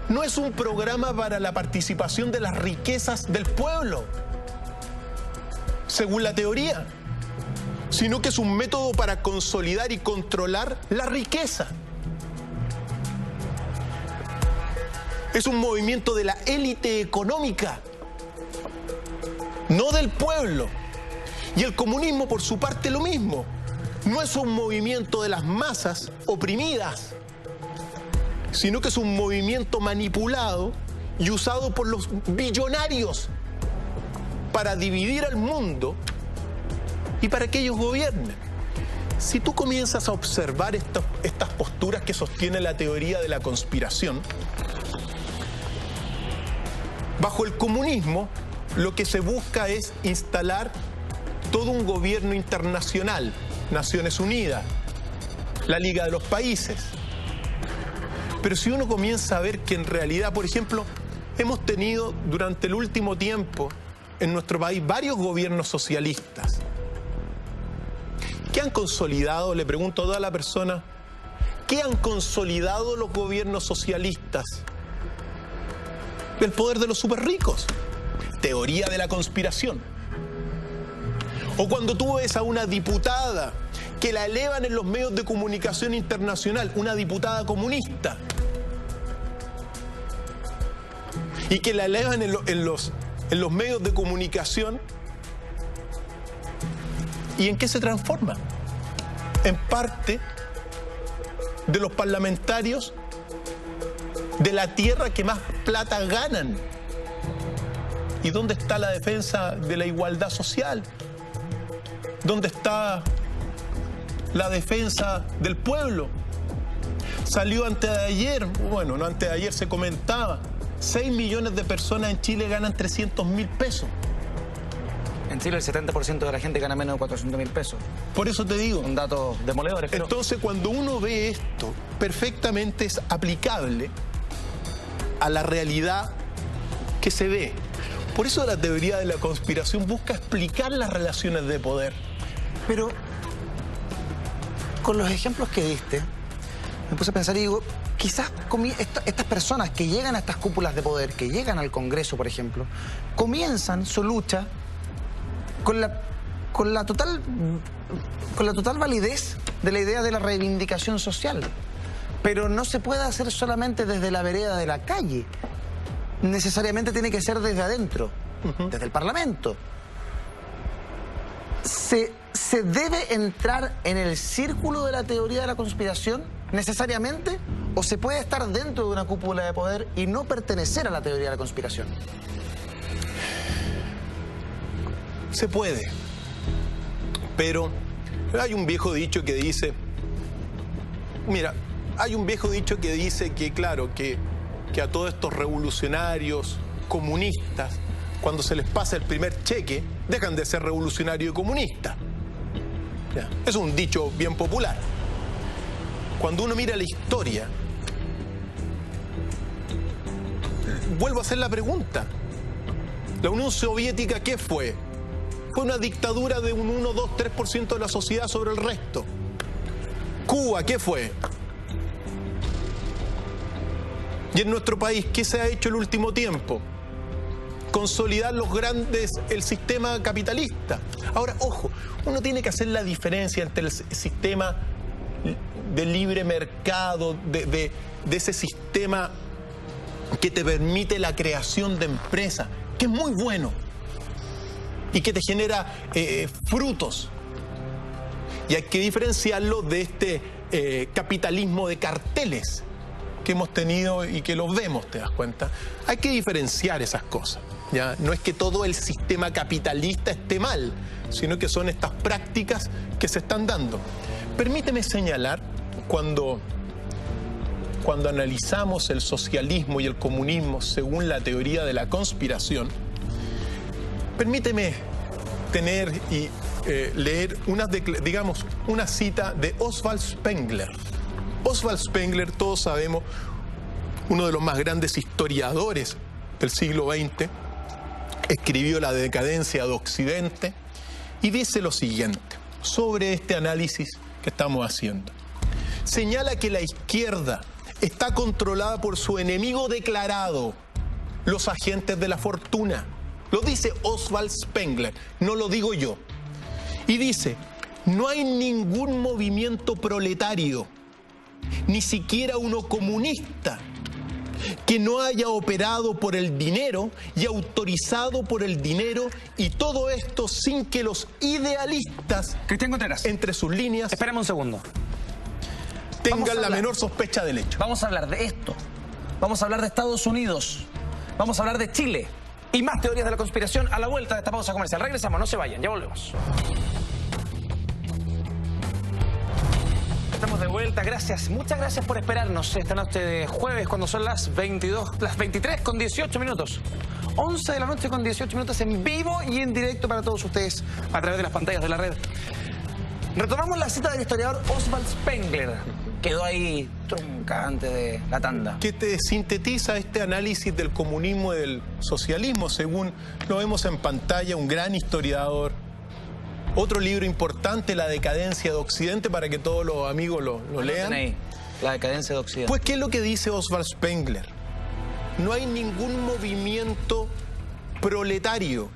no es un programa para la participación de las riquezas del pueblo, según la teoría, sino que es un método para consolidar y controlar la riqueza. Es un movimiento de la élite económica, no del pueblo. Y el comunismo, por su parte, lo mismo. No es un movimiento de las masas oprimidas, sino que es un movimiento manipulado y usado por los billonarios para dividir al mundo y para que ellos gobiernen. Si tú comienzas a observar estas posturas que sostiene la teoría de la conspiración, bajo el comunismo lo que se busca es instalar todo un gobierno internacional, Naciones Unidas, la Liga de los Países. Pero si uno comienza a ver que en realidad, por ejemplo, hemos tenido durante el último tiempo en nuestro país varios gobiernos socialistas que han consolidado, le pregunto a toda la persona, ¿qué han consolidado los gobiernos socialistas? El poder de los superricos, teoría de la conspiración. O cuando tú ves a una diputada que la elevan en los medios de comunicación internacional, una diputada comunista, y que la elevan en los medios de comunicación, ¿y en qué se transforma? En parte de los parlamentarios de la tierra que más plata ganan. ¿Y dónde está la defensa de la igualdad social? ¿Dónde está la defensa del pueblo? Salió antes de ayer, bueno, no antes de ayer, se comentaba, 6 millones de personas en Chile ganan 300.000 pesos. En Chile el 70% de la gente gana menos de 400.000 pesos. Por eso te digo. Un dato demoledor. Entonces, cuando uno ve esto, perfectamente es aplicable a la realidad que se ve. Por eso la teoría de la conspiración busca explicar las relaciones de poder. Pero, con los ejemplos que diste, me puse a pensar y digo, quizás estas personas que llegan a estas cúpulas de poder, que llegan al Congreso, por ejemplo, comienzan su lucha con la total validez de la idea de la reivindicación social. Pero no se puede hacer solamente desde la vereda de la calle. Necesariamente tiene que ser desde adentro, desde el Parlamento. ¿Se debe entrar en el círculo de la teoría de la conspiración necesariamente? ¿O se puede estar dentro de una cúpula de poder y no pertenecer a la teoría de la conspiración? Se puede, pero Hay un viejo dicho que dice, mira, hay un viejo dicho que dice que, claro, que a todos estos revolucionarios comunistas, cuando se les pasa el primer cheque, dejan de ser revolucionarios y comunistas. Ya, es un dicho bien popular. Cuando uno mira la historia, vuelvo a hacer la pregunta. ¿La Unión Soviética qué fue? Fue una dictadura de un 1, 2, 3% de la sociedad sobre el resto. ¿Cuba qué fue? Y en nuestro país, ¿qué se ha hecho el último tiempo? Consolidar el sistema capitalista. Ahora, ojo, uno tiene que hacer la diferencia entre el sistema de libre mercado, de ese sistema que te permite la creación de empresas, que es muy bueno y que te genera frutos. Y hay que diferenciarlo de este capitalismo de carteles que hemos tenido y que los vemos, ¿te das cuenta? Hay que diferenciar esas cosas, ¿ya? No es que todo el sistema capitalista esté mal, sino que son estas prácticas que se están dando. Permíteme señalar, cuando analizamos el socialismo y el comunismo según la teoría de la conspiración, permíteme tener y leer una cita de Oswald Spengler. Oswald Spengler, todos sabemos, uno de los más grandes historiadores del siglo XX, escribió La decadencia de Occidente y dice lo siguiente sobre este análisis que estamos haciendo. Señala que la izquierda está controlada por su enemigo declarado, los agentes de la fortuna. Lo dice Oswald Spengler, no lo digo yo. Y dice, no hay ningún movimiento proletario, ni siquiera uno comunista, que no haya operado por el dinero y autorizado por el dinero, y todo esto sin que los idealistas, Cristian Contreras, entre sus líneas, espérame un segundo, tengan la menor sospecha del hecho. Vamos a hablar de esto, vamos a hablar de Estados Unidos, vamos a hablar de Chile y más teorías de la conspiración a la vuelta de esta pausa comercial. Regresamos, no se vayan, ya volvemos. Estamos de vuelta, gracias, muchas gracias por esperarnos esta noche de jueves cuando son las 23 con 18 minutos. 11 de la noche con 18 minutos en vivo y en directo para todos ustedes a través de las pantallas de la red. Retomamos la cita del historiador Oswald Spengler. Quedó ahí trunca antes de la tanda. Que te sintetiza este análisis del comunismo y del socialismo, según lo vemos en pantalla, un gran historiador. Otro libro importante, La decadencia de Occidente, para que todos los amigos lo lean. Ahí, La decadencia de Occidente. Pues, ¿qué es lo que dice Oswald Spengler? No hay ningún movimiento proletario,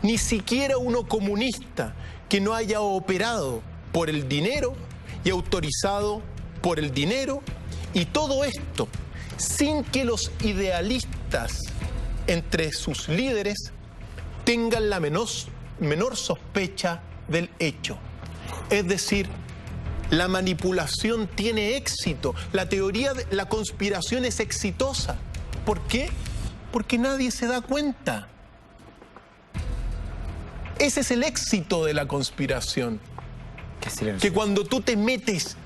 ni siquiera uno comunista, que no haya operado por el dinero y autorizado por el dinero, y todo esto sin que los idealistas entre sus líderes tengan la menor sospecha del hecho. Es decir, la manipulación tiene éxito, la teoría de la conspiración es exitosa. ¿Por qué? Porque nadie se da cuenta. Ese es el éxito de la conspiración. Qué silencio. Que cuando tú te metes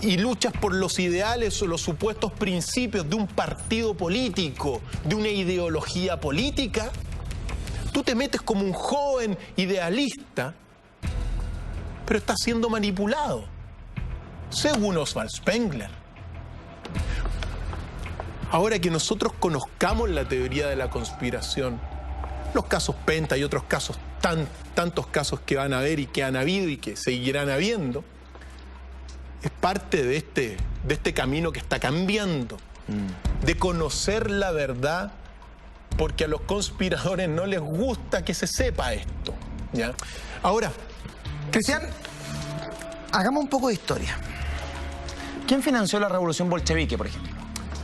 y luchas por los ideales o los supuestos principios de un partido político, de una ideología política, tú te metes como un joven idealista, pero estás siendo manipulado, según Oswald Spengler. Ahora que nosotros conozcamos la teoría de la conspiración, los casos Penta y otros casos, tantos casos que van a haber y que han habido y que seguirán habiendo, es parte de este camino que está cambiando, de conocer la verdad, porque a los conspiradores no les gusta que se sepa esto, ¿ya? Ahora, Cristian, hagamos un poco de historia. ¿Quién financió la revolución bolchevique, por ejemplo?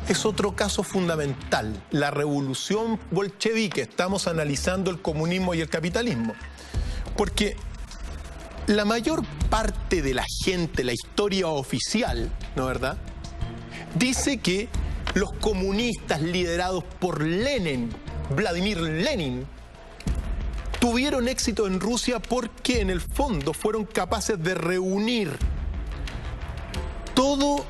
es otro caso fundamental, la revolución bolchevique. Estamos analizando el comunismo y el capitalismo, porque la mayor parte de la gente, la historia oficial, ¿no es verdad?, dice que los comunistas liderados por Lenin, Vladimir Lenin, tuvieron éxito en Rusia porque en el fondo fueron capaces de reunir todo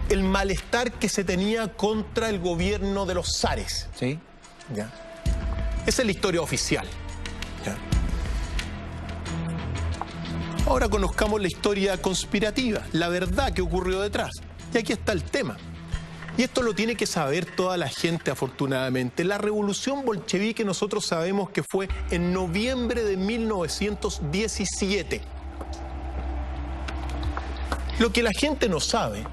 el malestar que se tenía contra el gobierno de los zares. Sí. ¿Ya? Esa es la historia oficial. ¿Ya? Ahora conozcamos la historia conspirativa, la verdad que ocurrió detrás. Y aquí está el tema. Y esto lo tiene que saber toda la gente, afortunadamente. La revolución bolchevique nosotros sabemos que fue en noviembre de 1917. Lo que la gente no sabe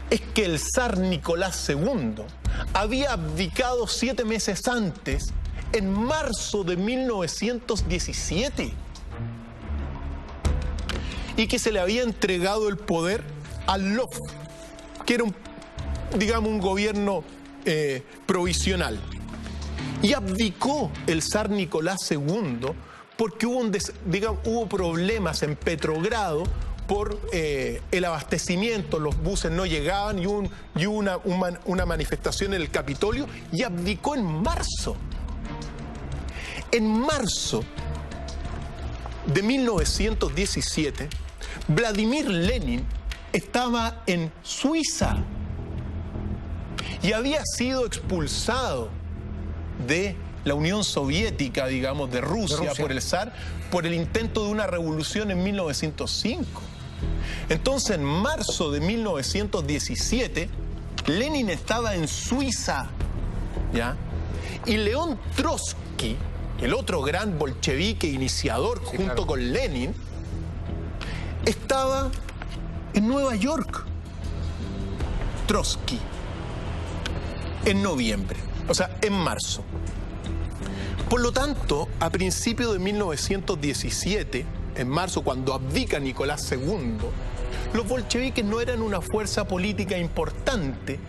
es que el zar Nicolás II había abdicado 7 meses antes, en marzo de 1917, y que se le había entregado el poder a Lvov, que era un gobierno provisional. Y abdicó el zar Nicolás II porque hubo problemas en Petrogrado por el abastecimiento, los buses no llegaban y hubo una manifestación en el Capitolio, y abdicó en marzo. En marzo de 1917, Vladimir Lenin estaba en Suiza y había sido expulsado de la Unión Soviética, digamos, de Rusia, por el zar, por el intento de una revolución en 1905. Entonces, en marzo de 1917, Lenin estaba en Suiza, ¿ya? Y León Trotsky, el otro gran bolchevique iniciador, sí, junto claro, con Lenin, estaba en Nueva York. Trotsky, en noviembre, o sea, en marzo. Por lo tanto, a principios de 1917, en marzo, cuando abdica Nicolás II, los bolcheviques no eran una fuerza política importante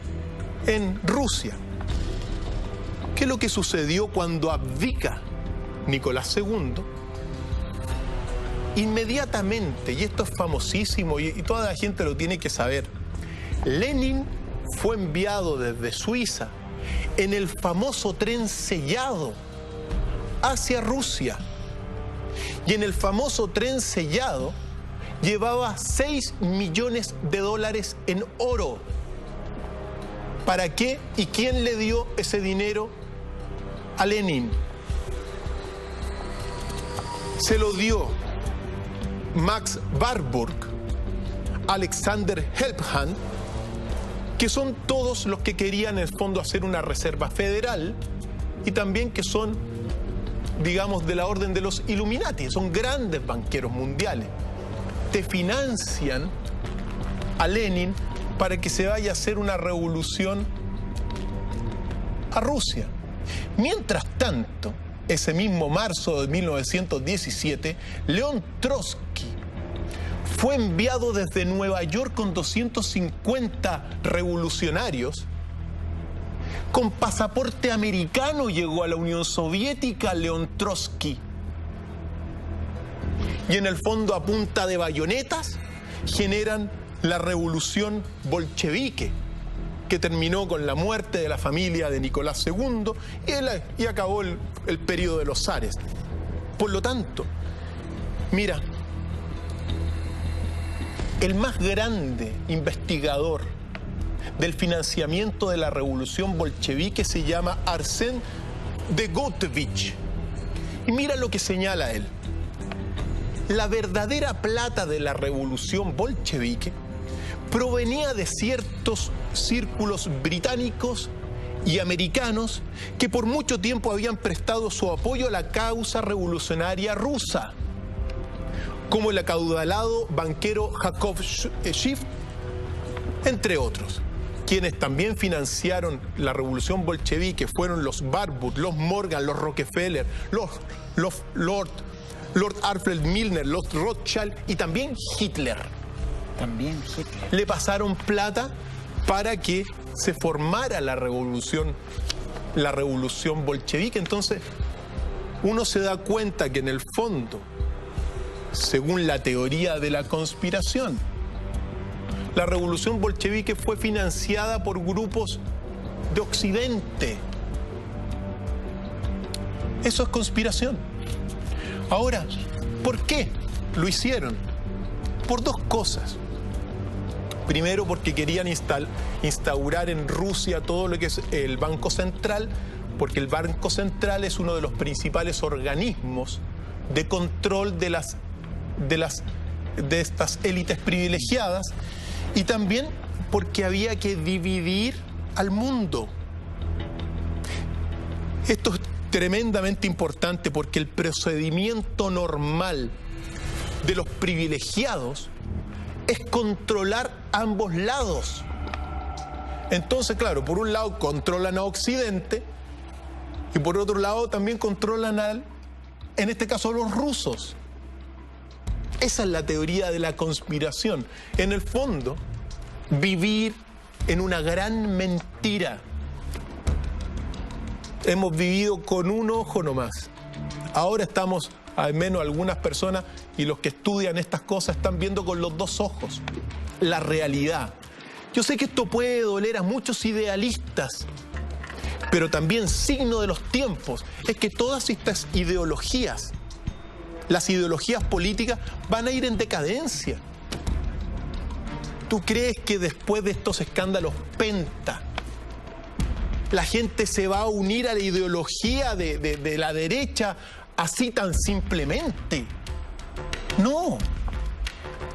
en Rusia. ¿Qué es lo que sucedió cuando abdica Nicolás II? Inmediatamente, y esto es famosísimo y toda la gente lo tiene que saber, Lenin fue enviado desde Suiza en el famoso tren sellado hacia Rusia. Y en el famoso tren sellado llevaba $6 millones en oro. ¿Para qué? ¿Y quién le dio ese dinero a Lenin? Se lo dio Max Warburg, Alexander Helphand, que son todos los que querían en el fondo hacer una reserva federal y también que son, digamos, de la orden de los Illuminati, son grandes banqueros mundiales. Te financian a Lenin para que se vaya a hacer una revolución a Rusia. Mientras tanto, ese mismo marzo de 1917, León Trotsky fue enviado desde Nueva York con 250 revolucionarios. Con pasaporte americano llegó a la Unión Soviética León Trotsky. Y en el fondo, a punta de bayonetas, generan la revolución bolchevique, que terminó con la muerte de la familia de Nicolás II y acabó el periodo de los zares. Por lo tanto, mira, el más grande investigador del financiamiento de la revolución bolchevique se llama Arsén Degotovich. Y mira lo que señala él. La verdadera plata de la revolución bolchevique provenía de ciertos círculos británicos y americanos que por mucho tiempo habían prestado su apoyo a la causa revolucionaria rusa, como el acaudalado banquero Yakov Schiff, entre otros. Quienes también financiaron la revolución bolchevique fueron los Warburg, los Morgan, los Rockefeller, los Lord Alfred Milner, los Rothschild y también Hitler. También Hitler. Le pasaron plata para que se formara la revolución bolchevique. Entonces, uno se da cuenta que en el fondo, según la teoría de la conspiración, la revolución bolchevique fue financiada por grupos de Occidente. Eso es conspiración. Ahora, ¿por qué lo hicieron? Por dos cosas. Primero, porque querían instaurar en Rusia todo lo que es el Banco Central, porque el Banco Central es uno de los principales organismos de control de estas élites privilegiadas, y también porque había que dividir al mundo. Esto es tremendamente importante porque el procedimiento normal de los privilegiados es controlar ambos lados. Entonces, claro, por un lado controlan a Occidente y por otro lado también controlan en este caso, a los rusos. Esa es la teoría de la conspiración. En el fondo, vivir en una gran mentira. Hemos vivido con un ojo nomás. Ahora estamos, al menos algunas personas y los que estudian estas cosas están viendo con los dos ojos la realidad. Yo sé que esto puede doler a muchos idealistas, pero también signo de los tiempos es que todas estas ideologías, las ideologías políticas, van a ir en decadencia. ¿Tú crees que después de estos escándalos Penta, la gente se va a unir a la ideología de la derecha así tan simplemente? No.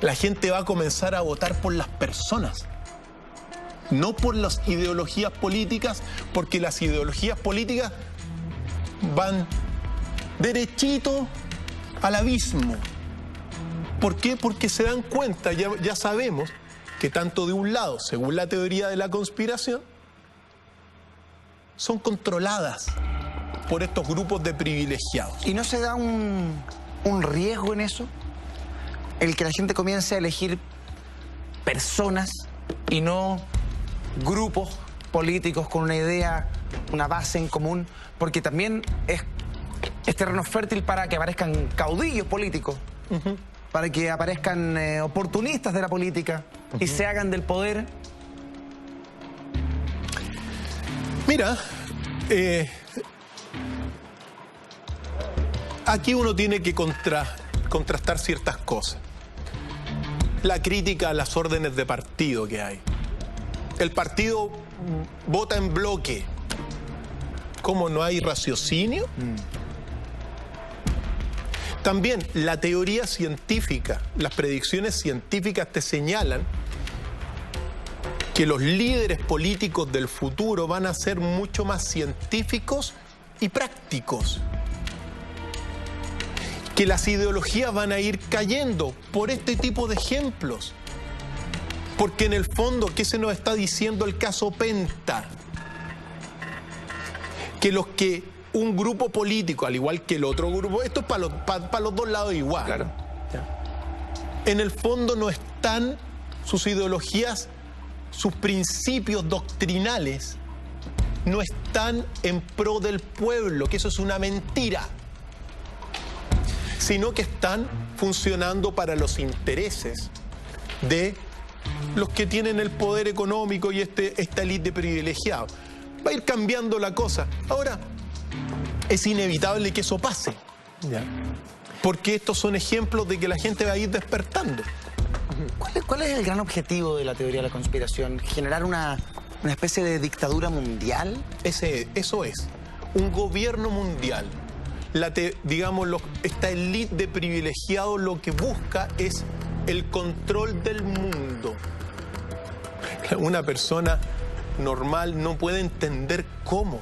La gente va a comenzar a votar por las personas, no por las ideologías políticas, porque las ideologías políticas van derechito al abismo. ¿Por qué? Porque se dan cuenta, ya sabemos, que tanto de un lado, según la teoría de la conspiración, son controladas por estos grupos de privilegiados. ¿Y no se da un riesgo en eso? El que la gente comience a elegir personas y no grupos políticos con una idea, una base en común, porque también es terreno fértil para que aparezcan caudillos políticos, para que aparezcan oportunistas de la política y se hagan del poder. Mira, aquí uno tiene que contrastar ciertas cosas. La crítica a las órdenes de partido que hay. El partido vota en bloque. ¿Cómo no hay raciocinio? También la teoría científica, las predicciones científicas te señalan que los líderes políticos del futuro van a ser mucho más científicos y prácticos. Que las ideologías van a ir cayendo por este tipo de ejemplos. Porque en el fondo, ¿qué se nos está diciendo el caso Penta? Que un grupo político, al igual que el otro grupo, esto es para los dos lados igual. Claro. En el fondo no están sus ideologías, sus principios doctrinales, no están en pro del pueblo, que eso es una mentira, sino que están funcionando para los intereses de los que tienen el poder económico y esta élite privilegiada. Va a ir cambiando la cosa. Ahora, es inevitable que eso pase, porque estos son ejemplos de que la gente va a ir despertando. ¿Cuál es el gran objetivo de la teoría de la conspiración? ¿Generar una especie de dictadura mundial? Eso es, un gobierno mundial. Esta élite de privilegiados lo que busca es el control del mundo. Una persona normal no puede entender cómo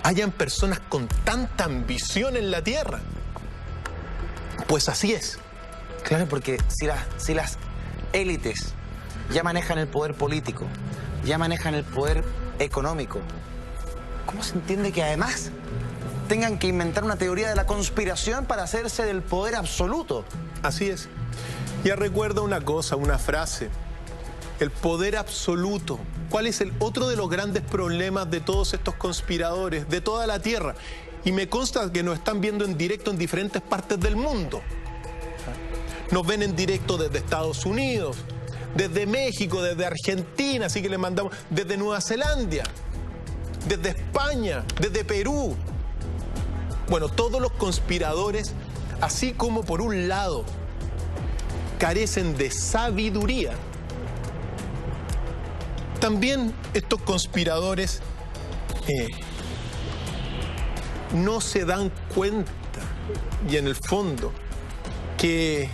hayan personas con tanta ambición en la Tierra. Pues así es. Claro, porque si las élites ya manejan el poder político, ya manejan el poder económico, ¿cómo se entiende que además tengan que inventar una teoría de la conspiración para hacerse del poder absoluto? Así es. Ya recuerda una cosa, una frase. El poder absoluto. ¿Cuál es el otro de los grandes problemas de todos estos conspiradores, de toda la Tierra? Y me consta que nos están viendo en directo en diferentes partes del mundo. Nos ven en directo desde Estados Unidos, desde México, desde Argentina, así que les mandamos desde Nueva Zelanda, desde España, desde Perú. Bueno, todos los conspiradores, así como por un lado carecen de sabiduría, también estos conspiradores no se dan cuenta, y en el fondo, que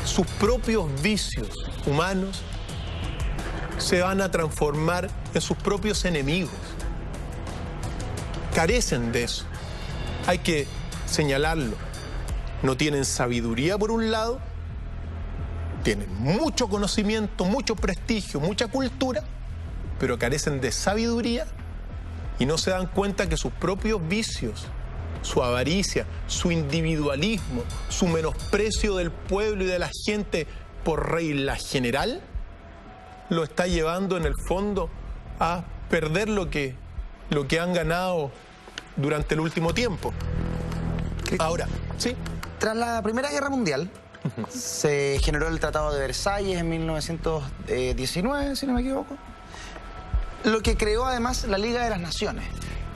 sus propios vicios humanos se van a transformar en sus propios enemigos. Carecen de eso. Hay que señalarlo. No tienen sabiduría por un lado, tienen mucho conocimiento, mucho prestigio, mucha cultura, pero carecen de sabiduría y no se dan cuenta que sus propios vicios, su avaricia, su individualismo, su menosprecio del pueblo y de la gente por regla general, lo está llevando en el fondo a perder lo que han ganado durante el último tiempo. Ahora, sí. Tras la Primera Guerra Mundial, se generó el Tratado de Versalles en 1919, si no me equivoco, lo que creó además la Liga de las Naciones.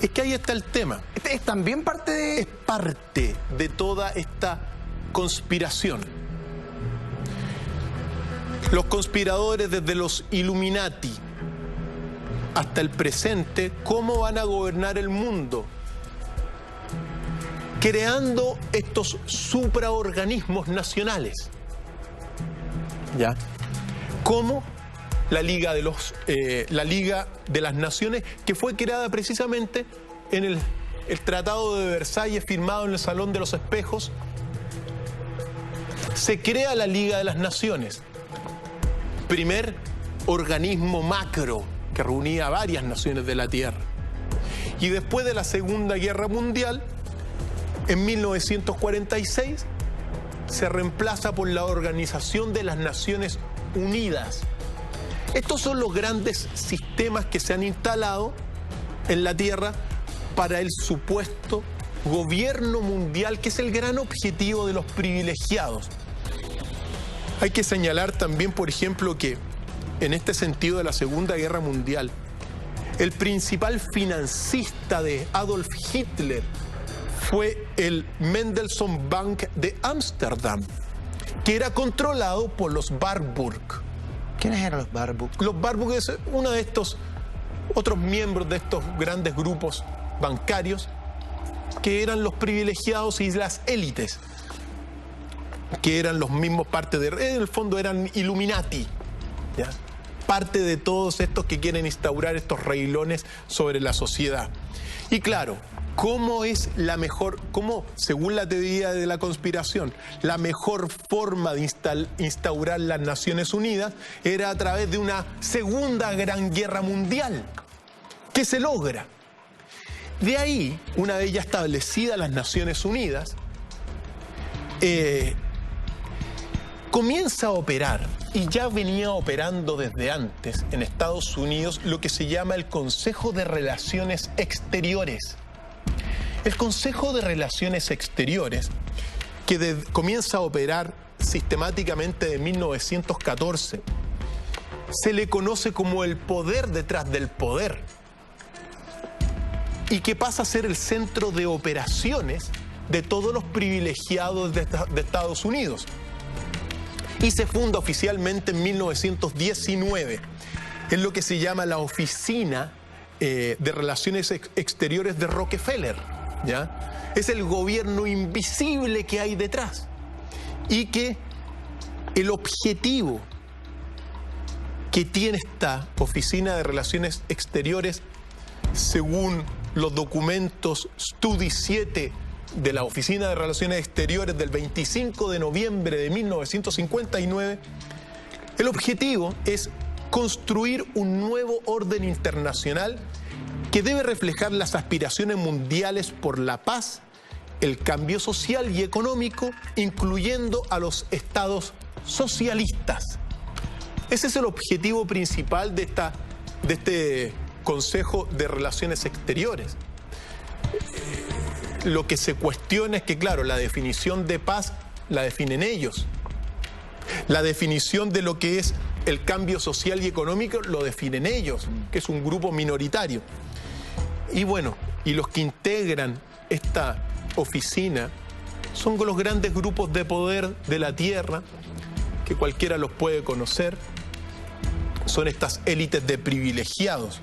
Es que ahí está el tema. ¿Es también parte de...? Es parte de toda esta conspiración. Los conspiradores desde los Illuminati hasta el presente, ¿cómo van a gobernar el mundo? Creando estos supraorganismos nacionales. ¿Ya? Como la Liga de las Naciones, que fue creada precisamente en el Tratado de Versalles, firmado en el Salón de los Espejos. Se crea la Liga de las Naciones, primer organismo macro que reunía a varias naciones de la Tierra. Y después de la Segunda Guerra Mundial, en 1946, se reemplaza por la Organización de las Naciones Unidas. Estos son los grandes sistemas que se han instalado en la Tierra para el supuesto gobierno mundial, que es el gran objetivo de los privilegiados. Hay que señalar también, por ejemplo, que en este sentido de la Segunda Guerra Mundial, el principal financista de Adolf Hitler fue el Mendelssohn Bank de Ámsterdam, que era controlado por los Warburg. ¿Quiénes eran los Warburg? Los Warburg es uno de estos otros miembros de estos grandes grupos bancarios que eran los privilegiados y las élites, que eran los mismos parte de... En el fondo eran Illuminati, ¿ya? Parte de todos estos que quieren instaurar estos reglones sobre la sociedad. Y claro, ¿cómo es la mejor, cómo, según la teoría de la conspiración, la mejor forma de instaurar las Naciones Unidas era a través de una segunda gran guerra mundial? ¿Qué se logra? De ahí, una vez ya establecidas las Naciones Unidas, comienza a operar, y ya venía operando desde antes en Estados Unidos, lo que se llama el Consejo de Relaciones Exteriores. El Consejo de Relaciones Exteriores, que comienza a operar sistemáticamente de 1914, se le conoce como el poder detrás del poder, y que pasa a ser el centro de operaciones de todos los privilegiados de Estados Unidos. Y se funda oficialmente en 1919, en lo que se llama la Oficina de Relaciones Exteriores de Rockefeller, ¿ya? Es el gobierno invisible que hay detrás, y que el objetivo que tiene esta Oficina de Relaciones Exteriores, según los documentos Study 7 de la Oficina de Relaciones Exteriores del 25 de noviembre de 1959, el objetivo es construir un nuevo orden internacional que debe reflejar las aspiraciones mundiales por la paz, el cambio social y económico, incluyendo a los estados socialistas. Ese es el objetivo principal de este Consejo de Relaciones Exteriores. Lo que se cuestiona es que, claro, la definición de paz la definen ellos. La definición de lo que es el cambio social y económico lo definen ellos, que es un grupo minoritario. Y bueno, y los que integran esta oficina son los grandes grupos de poder de la Tierra, que cualquiera los puede conocer. Son estas élites de privilegiados,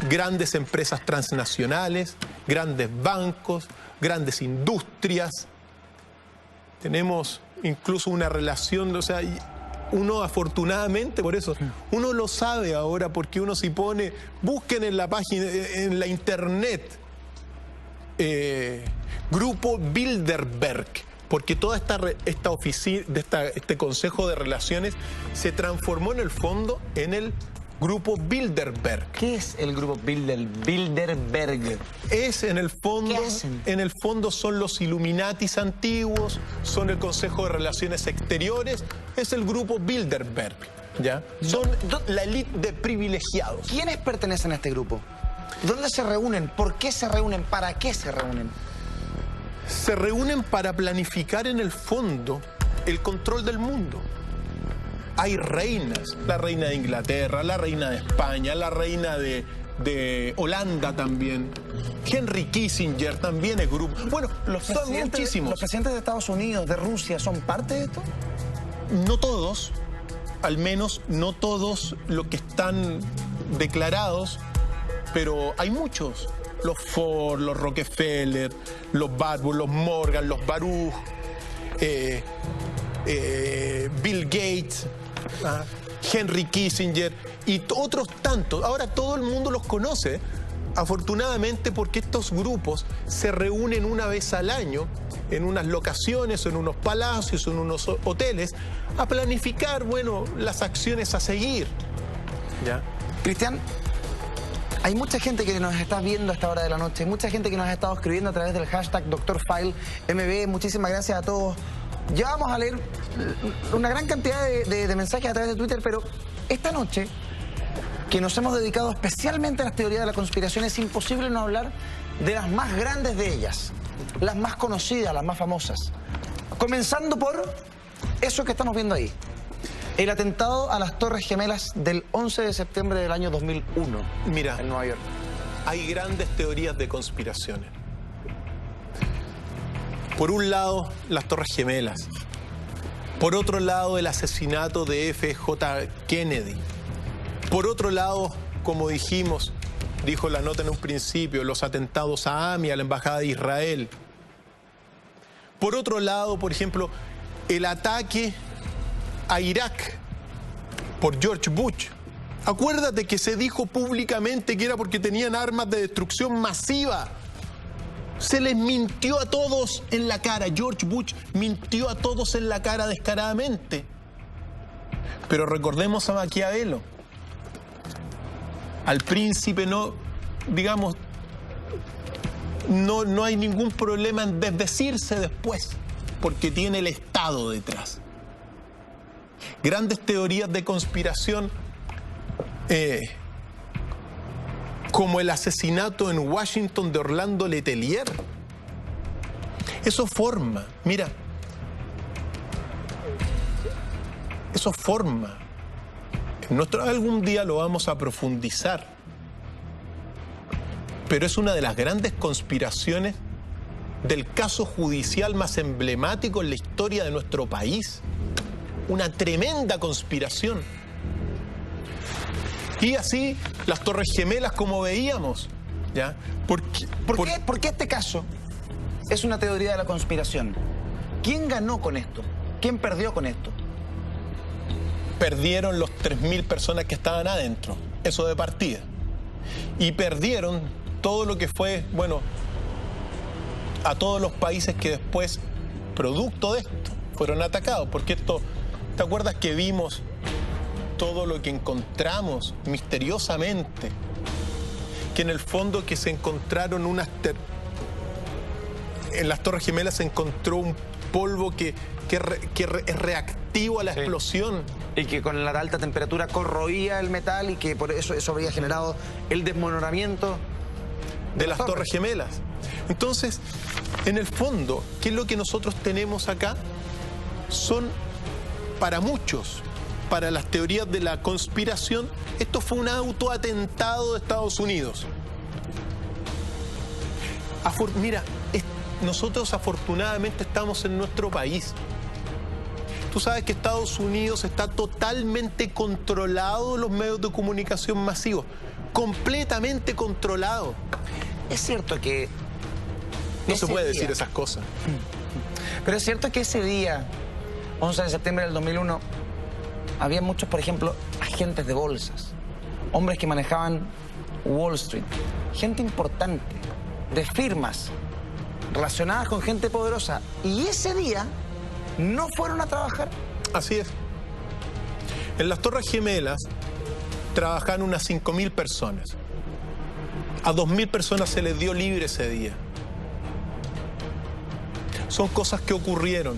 grandes empresas transnacionales, grandes bancos, grandes industrias. Tenemos incluso una relación, o sea, uno afortunadamente, por eso, uno lo sabe ahora porque uno se pone, busquen en la página, en la internet, Grupo Bilderberg, porque toda esta oficina, este Consejo de Relaciones se transformó en el fondo en el Grupo Bilderberg. ¿Qué es el Grupo Bilderberg? Es en el fondo, ¿qué hacen? En el fondo son los Illuminatis antiguos, son el Consejo de Relaciones Exteriores, es el Grupo Bilderberg, ¿ya? Son la élite de privilegiados. ¿Quiénes pertenecen a este grupo? ¿Dónde se reúnen? ¿Por qué se reúnen? ¿Para qué se reúnen? Se reúnen para planificar en el fondo el control del mundo. Hay reinas, la reina de Inglaterra, la reina de España, la reina de Holanda también. Henry Kissinger también es grupo. Bueno, son muchísimos. ¿Los presidentes de Estados Unidos, de Rusia, son parte de esto? No todos, al menos no todos los que están declarados, pero hay muchos. Los Ford, los Rockefeller, los Barbour, los Morgan, los Baruch, Bill Gates, Henry Kissinger y otros tantos. Ahora todo el mundo los conoce, afortunadamente, porque estos grupos se reúnen una vez al año en unas locaciones, en unos palacios, en unos hoteles, a planificar, bueno, las acciones a seguir. ¿Ya? Cristian, hay mucha gente que nos está viendo a esta hora de la noche, mucha gente que nos ha estado escribiendo a través del hashtag DrFileMB. Muchísimas gracias a todos. Ya vamos a leer una gran cantidad de mensajes a través de Twitter, pero esta noche, que nos hemos dedicado especialmente a las teorías de la conspiración, es imposible no hablar de las más grandes de ellas, las más conocidas, las más famosas. Comenzando por eso que estamos viendo ahí. El atentado a las Torres Gemelas del 11 de septiembre del año 2001. Mira, en Nueva York. Hay grandes teorías de conspiraciones. Por un lado, las Torres Gemelas. Por otro lado, el asesinato de F.J. Kennedy. Por otro lado, como dijimos, dijo la nota en un principio, los atentados a AMI, a la Embajada de Israel. Por otro lado, por ejemplo, el ataque a Irak por George Bush. Acuérdate que se dijo públicamente que era porque tenían armas de destrucción masiva. Se les mintió a todos en la cara. George Bush mintió a todos en la cara descaradamente. Pero recordemos a Maquiavelo. Al príncipe no, digamos, no hay ningún problema en desdecirse después, porque tiene el Estado detrás. Grandes teorías de conspiración, como el asesinato en Washington de Orlando Letelier. Eso forma, mira, eso forma. Algún día lo vamos a profundizar, pero es una de las grandes conspiraciones del caso judicial más emblemático en la historia de nuestro país. Una tremenda conspiración. Y así las Torres Gemelas, como veíamos, ¿ya? ¿Por qué este caso es una teoría de la conspiración? ¿Quién ganó con esto? ¿Quién perdió con esto? Perdieron los 3.000 personas que estaban adentro, eso de partida. Y perdieron todo lo que fue, bueno, a todos los países que después, producto de esto, fueron atacados. Porque esto, ¿te acuerdas que vimos todo lo que encontramos misteriosamente? Que en el fondo que se encontraron en las Torres Gemelas se encontró un polvo que es reactivo a la explosión. Y que con la alta temperatura corroía el metal y que por eso habría generado el desmoronamiento de las Torres Gemelas. Entonces, en el fondo, ¿qué es lo que nosotros tenemos acá? Son, para muchos, para las teorías de la conspiración, esto fue un autoatentado de Estados Unidos. Mira, nosotros afortunadamente estamos en nuestro país. Tú sabes que Estados Unidos está totalmente controlado los medios de comunicación masivos. Completamente controlado. Es cierto que... No se puede decir esas cosas. Pero es cierto que ese día, 11 de septiembre del 2001, había muchos, por ejemplo, agentes de bolsas, hombres que manejaban Wall Street, gente importante, de firmas relacionadas con gente poderosa, y ese día no fueron a trabajar. Así es. En las Torres Gemelas trabajaban unas 5.000 personas. A 2.000 personas se les dio libre ese día. Son cosas que ocurrieron.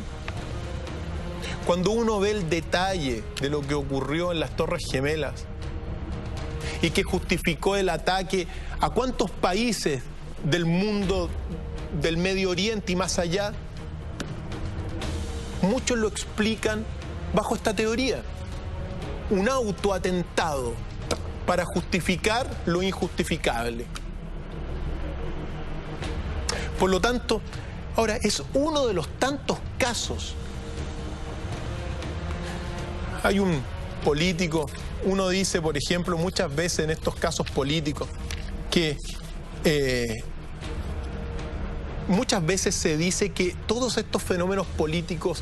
Cuando uno ve el detalle de lo que ocurrió en las Torres Gemelas y que justificó el ataque a cuántos países del mundo, del Medio Oriente y más allá, muchos lo explican bajo esta teoría. Un autoatentado para justificar lo injustificable. Por lo tanto, ahora es uno de los tantos casos. Hay un político, uno dice, por ejemplo, muchas veces en estos casos políticos, que muchas veces se dice que todos estos fenómenos políticos,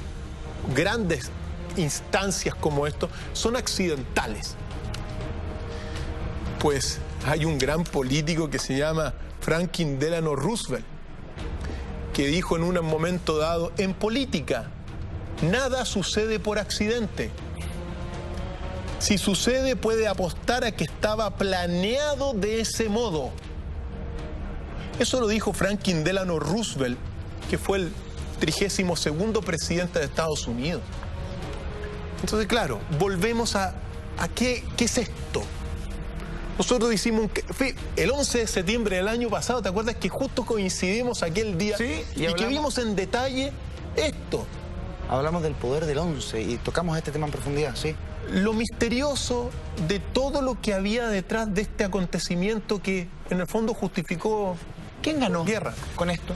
grandes instancias como estos, son accidentales. Pues hay un gran político que se llama Franklin Delano Roosevelt, que dijo en un momento dado: en política nada sucede por accidente. Si sucede, puede apostar a que estaba planeado de ese modo. Eso lo dijo Franklin Delano Roosevelt, que fue el 32º presidente de Estados Unidos. Entonces, claro, volvemos a ¿qué es esto? Nosotros hicimos el 11 de septiembre del año pasado, ¿te acuerdas que justo coincidimos aquel día? Sí, y que vimos en detalle esto. Hablamos del poder del 11 y tocamos este tema en profundidad, sí. Lo misterioso de todo lo que había detrás de este acontecimiento que en el fondo justificó... ¿Quién ganó guerra con esto?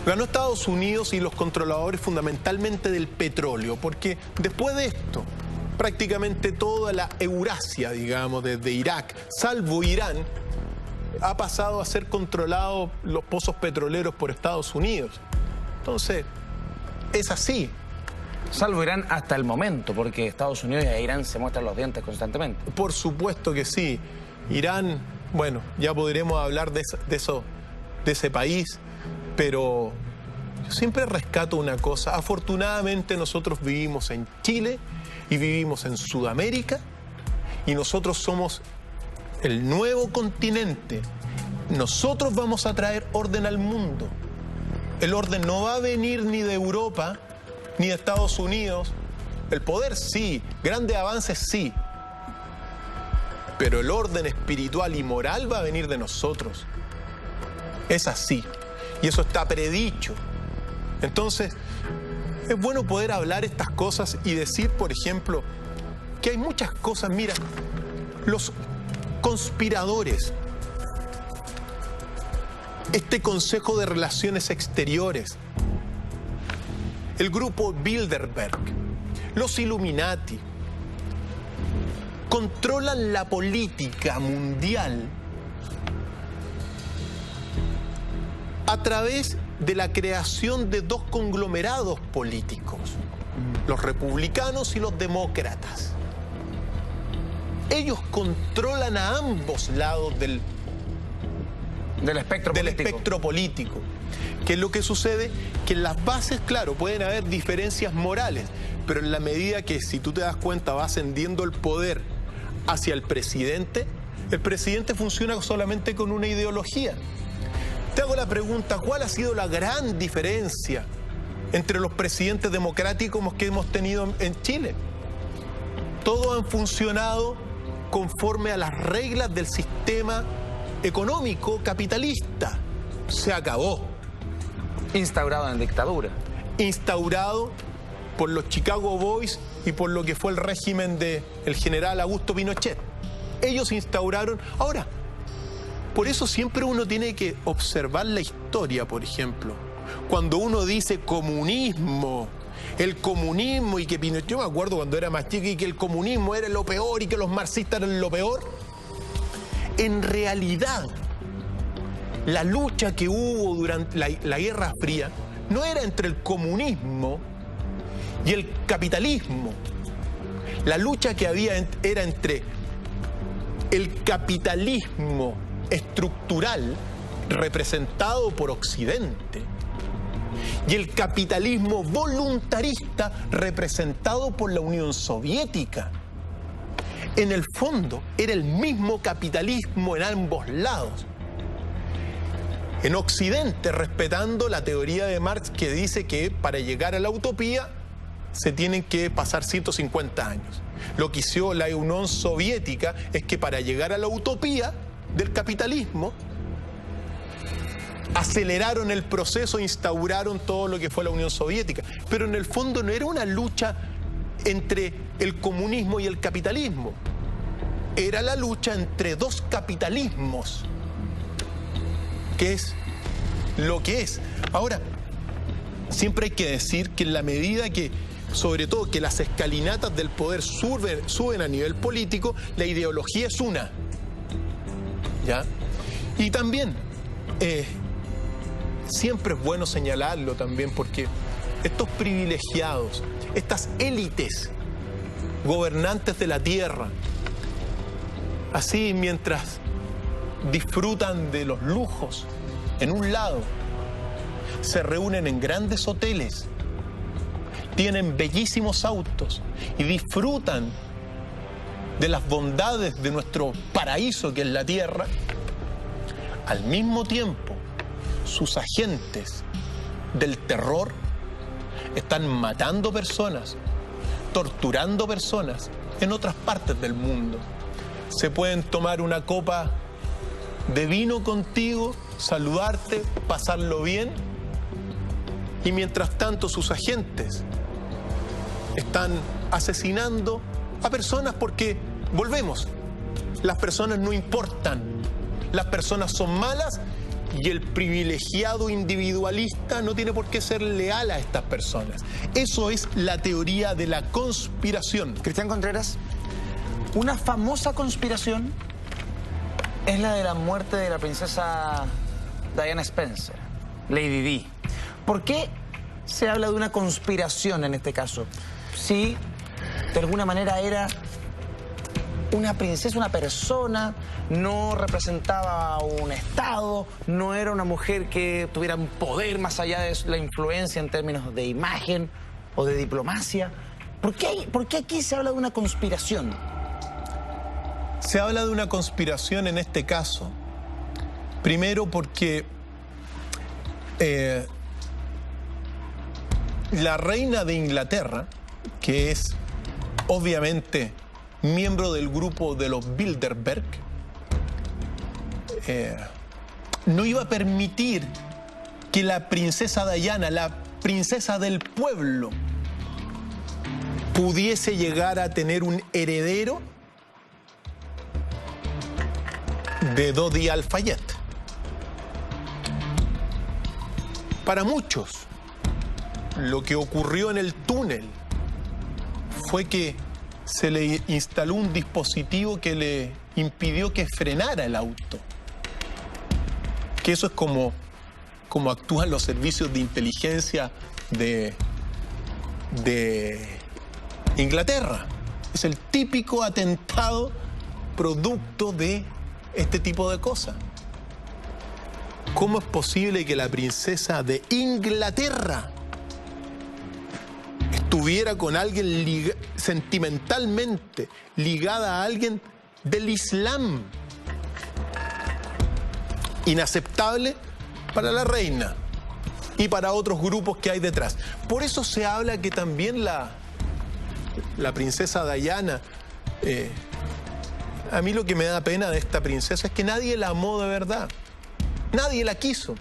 Ganó Estados Unidos y los controladores fundamentalmente del petróleo, porque después de esto, prácticamente toda la Eurasia, digamos, desde Irak, salvo Irán, ha pasado a ser controlado los pozos petroleros por Estados Unidos. Entonces, es así. Salvo Irán hasta el momento, porque Estados Unidos y Irán se muestran los dientes constantemente. Por supuesto que sí. Irán, bueno, ya podremos hablar de ese país, pero yo siempre rescato una cosa. Afortunadamente nosotros vivimos en Chile y vivimos en Sudamérica, y nosotros somos el nuevo continente. Nosotros vamos a traer orden al mundo. El orden no va a venir ni de Europa ni de Estados Unidos. El poder sí, grandes avances sí, pero el orden espiritual y moral va a venir de nosotros. Es así, y eso está predicho. Entonces, es bueno poder hablar estas cosas y decir, por ejemplo, que hay muchas cosas. Mira, los conspiradores, este Consejo de Relaciones Exteriores, el grupo Bilderberg, los Illuminati, controlan la política mundial a través de la creación de dos conglomerados políticos, los republicanos y los demócratas. Ellos controlan a ambos lados del espectro político. ¿Qué es lo que sucede? Que en las bases, claro, pueden haber diferencias morales, pero en la medida que, si tú te das cuenta, va ascendiendo el poder hacia el presidente funciona solamente con una ideología. Te hago la pregunta: ¿cuál ha sido la gran diferencia entre los presidentes democráticos que hemos tenido en Chile? Todos han funcionado conforme a las reglas del sistema económico capitalista. Se acabó. Instaurado en dictadura. Instaurado por los Chicago Boys y por lo que fue el régimen del general Augusto Pinochet. Ellos instauraron. Ahora, Por eso siempre uno tiene que observar la historia, por ejemplo. Cuando uno dice comunismo, el comunismo y que Pinochet, yo me acuerdo cuando era más chico y que el comunismo era lo peor y que los marxistas eran lo peor. En realidad, la lucha que hubo durante la Guerra Fría no era entre el comunismo y el capitalismo. La lucha que había era entre el capitalismo estructural representado por Occidente y el capitalismo voluntarista representado por la Unión Soviética. En el fondo era el mismo capitalismo en ambos lados. En Occidente, respetando la teoría de Marx que dice que para llegar a la utopía se tienen que pasar 150 años. Lo que hizo la Unión Soviética es que para llegar a la utopía del capitalismo aceleraron el proceso, instauraron todo lo que fue la Unión Soviética. Pero en el fondo no era una lucha entre el comunismo y el capitalismo. Era la lucha entre dos capitalismos, que es lo que es. Ahora, siempre hay que decir que en la medida que, sobre todo, que las escalinatas del poder suben a nivel político, la ideología es una. ¿Ya? Y también, siempre es bueno señalarlo también, porque estos privilegiados, estas élites gobernantes de la tierra, así mientras disfrutan de los lujos, en un lado, se reúnen en grandes hoteles, tienen bellísimos autos y disfrutan de las bondades de nuestro paraíso que es la tierra, al mismo tiempo sus agentes del terror están matando personas, torturando personas en otras partes del mundo. Se pueden tomar una copa de vino contigo, saludarte, pasarlo bien, y mientras tanto sus agentes están asesinando a personas porque, volvemos, las personas no importan, las personas son malas y el privilegiado individualista no tiene por qué ser leal a estas personas. Eso es la teoría de la conspiración. Cristian Contreras, una famosa conspiración es la de la muerte de la princesa Diana Spencer, Lady Di. ¿Por qué se habla de una conspiración en este caso? Si de alguna manera era una princesa, una persona, no representaba un Estado, no era una mujer que tuviera un poder más allá de la influencia en términos de imagen o de diplomacia. ¿Por qué aquí se habla de una conspiración? Se habla de una conspiración en este caso, primero porque la reina de Inglaterra, que es obviamente miembro del grupo de los Bilderberg, no iba a permitir que la princesa Diana, la princesa del pueblo, pudiese llegar a tener un heredero de Dodi Al-Fayed. Para muchos, lo que ocurrió en el túnel fue que se le instaló un dispositivo que le impidió que frenara el auto. Que eso es como actúan los servicios de inteligencia de Inglaterra. Es el típico atentado producto de este tipo de cosas. ¿Cómo es posible que la princesa de Inglaterra estuviera con alguien sentimentalmente ligada a alguien del Islam? Inaceptable para la reina y para otros grupos que hay detrás. Por eso se habla que también la princesa Diana, a mí lo que me da pena de esta princesa es que nadie la amó de verdad. Nadie la quiso.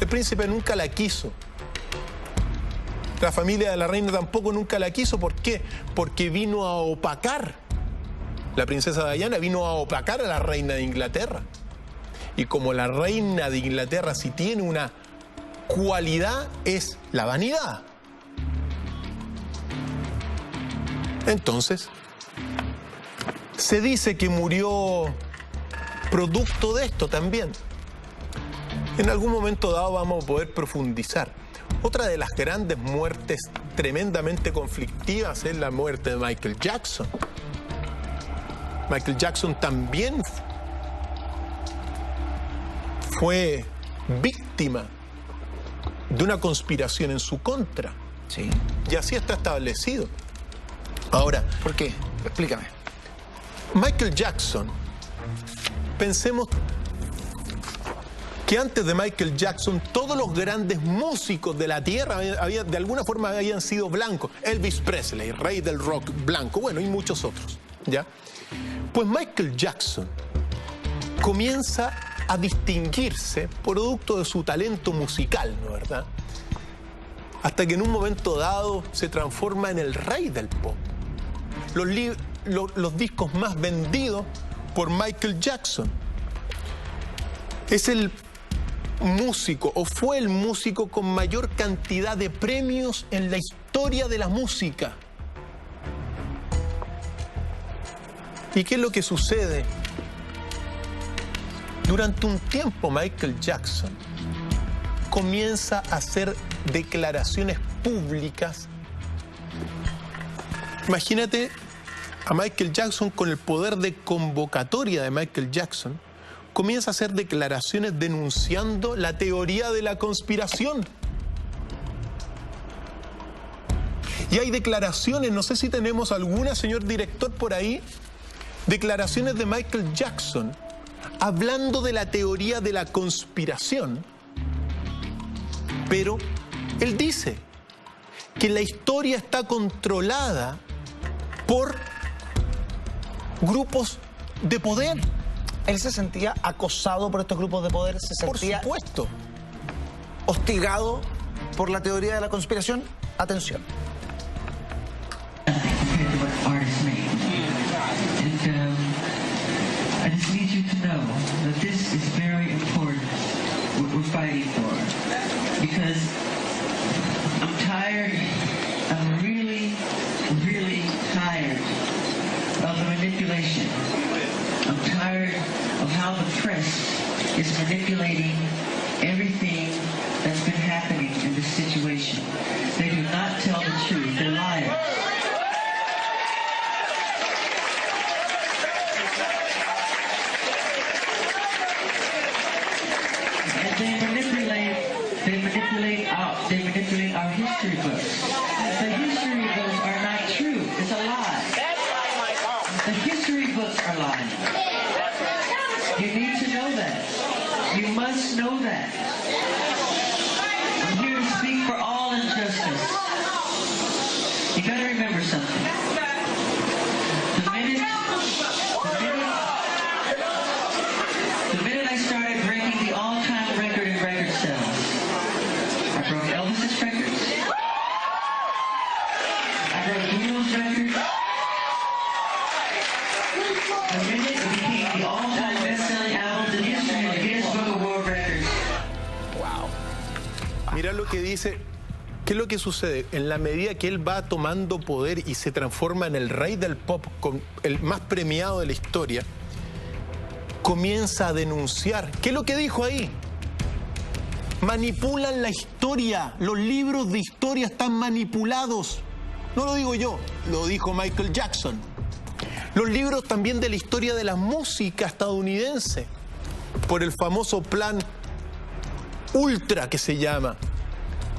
El príncipe nunca la quiso. La familia de la reina tampoco nunca la quiso. ¿Por qué? Porque vino a opacar La princesa Diana vino a opacar a la reina de Inglaterra. Y como la reina de Inglaterra, si tiene una cualidad, es la vanidad. Entonces, se dice que murió producto de esto también. En algún momento dado vamos a poder profundizar. Otra de las grandes muertes tremendamente conflictivas es la muerte de Michael Jackson. Michael Jackson también fue víctima de una conspiración en su contra. Sí. Y así está establecido. Ahora, ¿Por qué? Explícame. Michael Jackson, pensemos que antes de Michael Jackson todos los grandes músicos de la tierra de alguna forma habían sido blancos. Elvis Presley, rey del rock blanco, bueno, y muchos otros, ¿ya? Pues Michael Jackson comienza a distinguirse producto de su talento musical, ¿no es verdad? Hasta que en un momento dado se transforma en el rey del pop. Los discos más vendidos por Michael Jackson. Es el músico, o fue el músico con mayor cantidad de premios en la historia de la música. ¿Y qué es lo que sucede? Durante un tiempo Michael Jackson comienza a hacer declaraciones públicas. Imagínate a Michael Jackson con el poder de convocatoria de Michael Jackson, comienza a hacer declaraciones denunciando la teoría de la conspiración. Y hay declaraciones, no sé si tenemos alguna, señor director, por ahí, declaraciones de Michael Jackson hablando de la teoría de la conspiración, pero él dice que la historia está controlada por grupos de poder. ¿Él se sentía acosado por estos grupos de poder? ¿Se sentía Por supuesto. hostigado por la teoría de la conspiración? Atención. I just need you to know that this is very important, what we're fighting for. Because I'm tired, I'm really, really tired of the manipulation. I'm tired of how the press is manipulating everything that's been happening in this situation. They do not tell the truth, they're liars. They manipulate our history books. The history books are not true. It's a lie. The history books are lying. You need to know that. You must know that. I'm here to speak for all injustice. You gotta remember something. The minute I started breaking the all-time record in record sales, I broke Elvis's records. I broke Beatles' records. The minute it became the all-time best-selling albums in history in the Guinness Book of World Records. Wow. Mira lo que dice. ¿Qué es lo que sucede? En la medida que él va tomando poder y se transforma en el rey del pop, el más premiado de la historia, comienza a denunciar. ¿Qué es lo que dijo ahí? Manipulan la historia. Los libros de historia están manipulados. No lo digo yo, lo dijo Michael Jackson. Los libros también de la historia de la música estadounidense, por el famoso plan Ultra que se llama,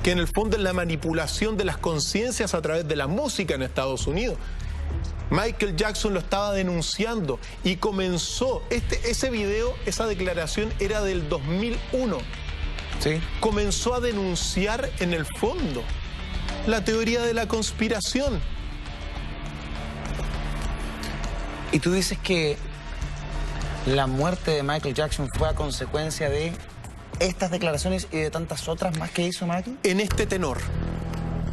que en el fondo es la manipulación de las conciencias a través de la música en Estados Unidos. Michael Jackson lo estaba denunciando y comenzó, ese video, esa declaración era del 2001. Sí. Comenzó a denunciar en el fondo la teoría de la conspiración. Y tú dices que la muerte de Michael Jackson fue a consecuencia de estas declaraciones y de tantas otras más que hizo Michael. En este tenor,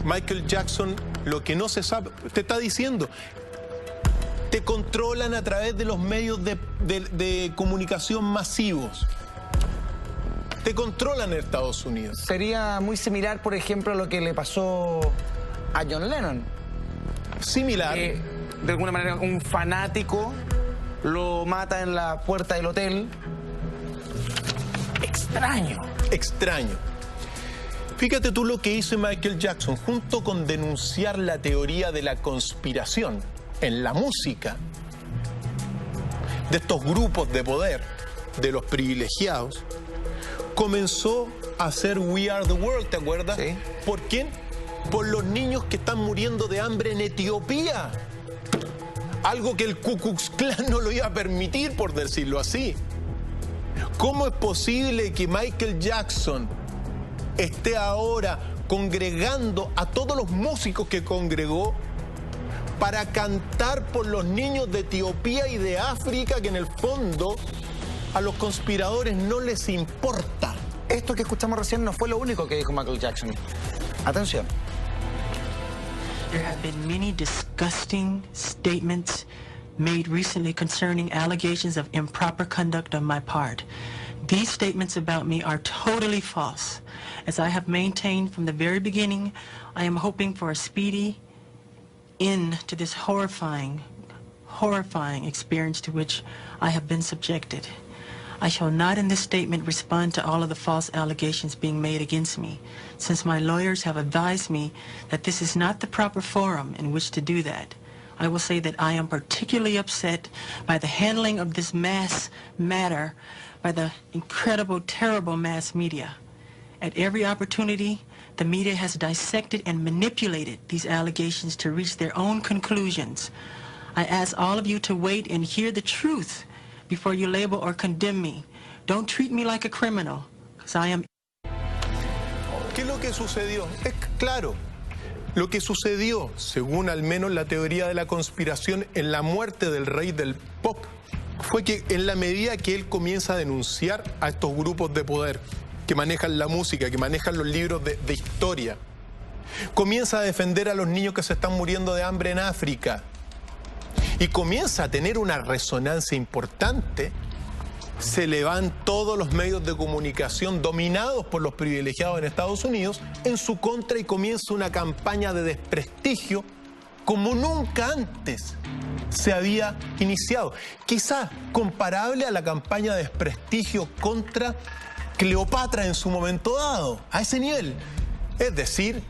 Michael Jackson, lo que no se sabe, te está diciendo, Te controlan a través de los medios de comunicación masivos. Te controlan en Estados Unidos. Sería muy similar, por ejemplo, a lo que le pasó a John Lennon. Similar. De alguna manera, un fanático lo mata en la puerta del hotel. Extraño. Extraño. Fíjate tú lo que hizo Michael Jackson, junto con denunciar la teoría de la conspiración en la música, de estos grupos de poder, de los privilegiados, comenzó a hacer We Are the World, ¿te acuerdas? Sí. ¿Por quién? Por los niños que están muriendo de hambre en Etiopía. Algo que el Ku Klux Klan no lo iba a permitir, por decirlo así. ¿Cómo es posible que Michael Jackson esté ahora congregando a todos los músicos que congregó para cantar por los niños de Etiopía y de África, que en el fondo a los conspiradores no les importa? Esto que escuchamos recién no fue lo único que dijo Michael Jackson. Atención. There have been many disgusting statements made recently concerning allegations of improper conduct on my part. These statements about me are totally false. As I have maintained from the very beginning, I am hoping for a speedy end to this horrifying experience to which I have been subjected. I shall not in this statement respond to all of the false allegations being made against me, since my lawyers have advised me that this is not the proper forum in which to do that. I will say that I am particularly upset by the handling of this mass matter by the incredible, terrible mass media. At every opportunity, the media has dissected and manipulated these allegations to reach their own conclusions. I ask all of you to wait and hear the truth before you label or condemn me. Don't treat me like a criminal, because I am... ¿Qué es lo que sucedió? Es claro. Lo que sucedió, según al menos la teoría de la conspiración, en la muerte del rey del pop, fue que en la medida que él comienza a denunciar a estos grupos de poder que manejan la música, que manejan los libros de historia, comienza a defender a los niños que se están muriendo de hambre en África y comienza a tener una resonancia importante, se le van todos los medios de comunicación dominados por los privilegiados en Estados Unidos en su contra y comienza una campaña de desprestigio como nunca antes se había iniciado. Quizá comparable a la campaña de desprestigio contra Cleopatra en su momento dado, a ese nivel. Es decir,